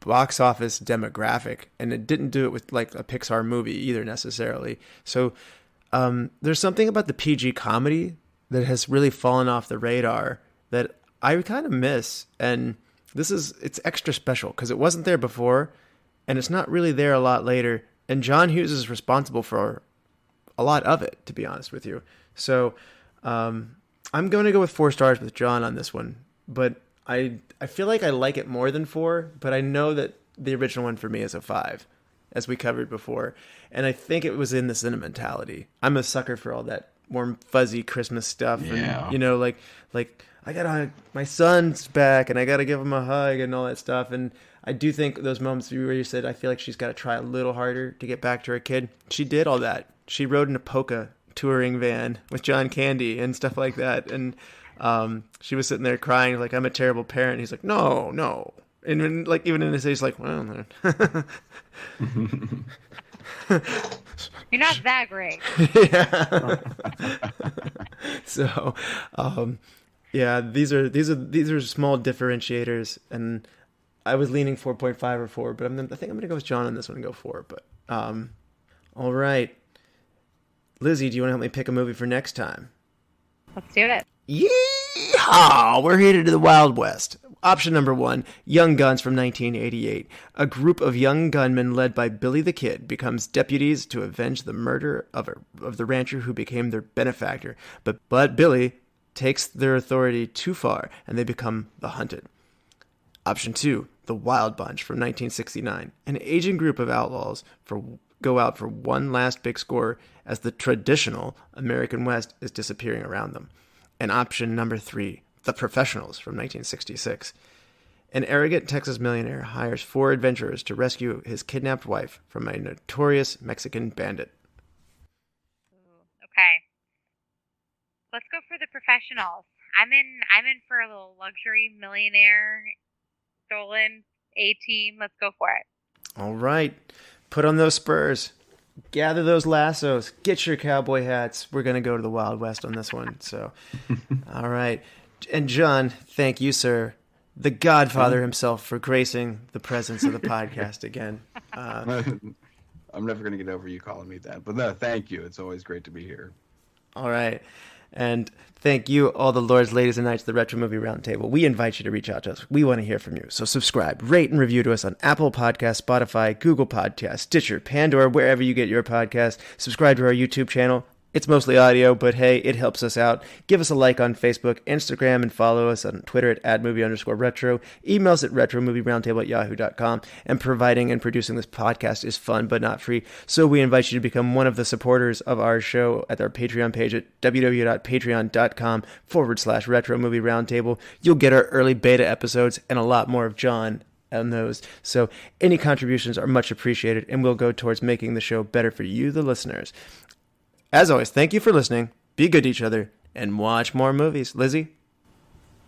box office demographic, and it didn't do it with like a Pixar movie either necessarily. So there's something about the PG comedy that has really fallen off the radar that I kind of miss. And it's extra special because it wasn't there before, and it's not really there a lot later. And John Hughes is responsible for a lot of it, to be honest with you. So I'm going to go with 4 stars with John on this one, but I feel like I like it more than 4, but I know that the original one for me is a 5, as we covered before. And I think it was in the sentimentality. I'm a sucker for all that warm, fuzzy Christmas stuff. Yeah. And, you know, like my son's back and I got to give him a hug and all that stuff. And I do think those moments where you said, I feel like she's got to try a little harder to get back to her kid. She did all that. She rode in a polka touring van with John Candy and stuff like that. And she was sitting there crying like, I'm a terrible parent. He's like, no. And when, like, even in his age, like, well, You're not that great. yeah. So, yeah, these are small differentiators, and I was leaning 4.5 or 4, but I think I'm going to go with John on this one and go 4. But all right, Lizzie, do you want to help me pick a movie for next time? Let's do it. Yeehaw! We're headed to the Wild West. Option number 1, Young Guns from 1988. A group of young gunmen led by Billy the Kid becomes deputies to avenge the murder of the rancher who became their benefactor. But Billy takes their authority too far, and they become the hunted. Option 2, The Wild Bunch from 1969. An aging group of outlaws go out for one last big score as the traditional American West is disappearing around them. And option number 3, The Professionals from 1966. An arrogant Texas millionaire hires 4 adventurers to rescue his kidnapped wife from a notorious Mexican bandit. Let's go for the professionals. I'm in for a little luxury millionaire stolen A-team. Let's go for it. All right. Put on those spurs. Gather those lassos. Get your cowboy hats. We're going to go to the Wild West on this one. So, all right. And John, thank you, sir, the Godfather himself, for gracing the presence of the podcast again. I'm never going to get over you calling me that. But no, thank you. It's always great to be here. All right. And thank you, all the lords, ladies, and knights of the Retro Movie Roundtable. We invite you to reach out to us. We want to hear from you. So subscribe, rate, and review to us on Apple Podcasts, Spotify, Google Podcasts, Stitcher, Pandora, wherever you get your podcasts. Subscribe to our YouTube channel. It's mostly audio, but hey, it helps us out. Give us a like on Facebook, Instagram, and follow us on Twitter at @movie_retro. Email us at retromovieroundtable@yahoo.com. And providing and producing this podcast is fun, but not free. So we invite you to become one of the supporters of our show at our Patreon page at www.patreon.com/retro movie roundtable. You'll get our early beta episodes and a lot more of John on those. So any contributions are much appreciated and will go towards making the show better for you, the listeners. As always, thank you for listening. Be good to each other and watch more movies. Lizzie?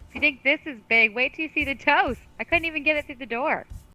If you think this is big, wait till you see the toast. I couldn't even get it through the door.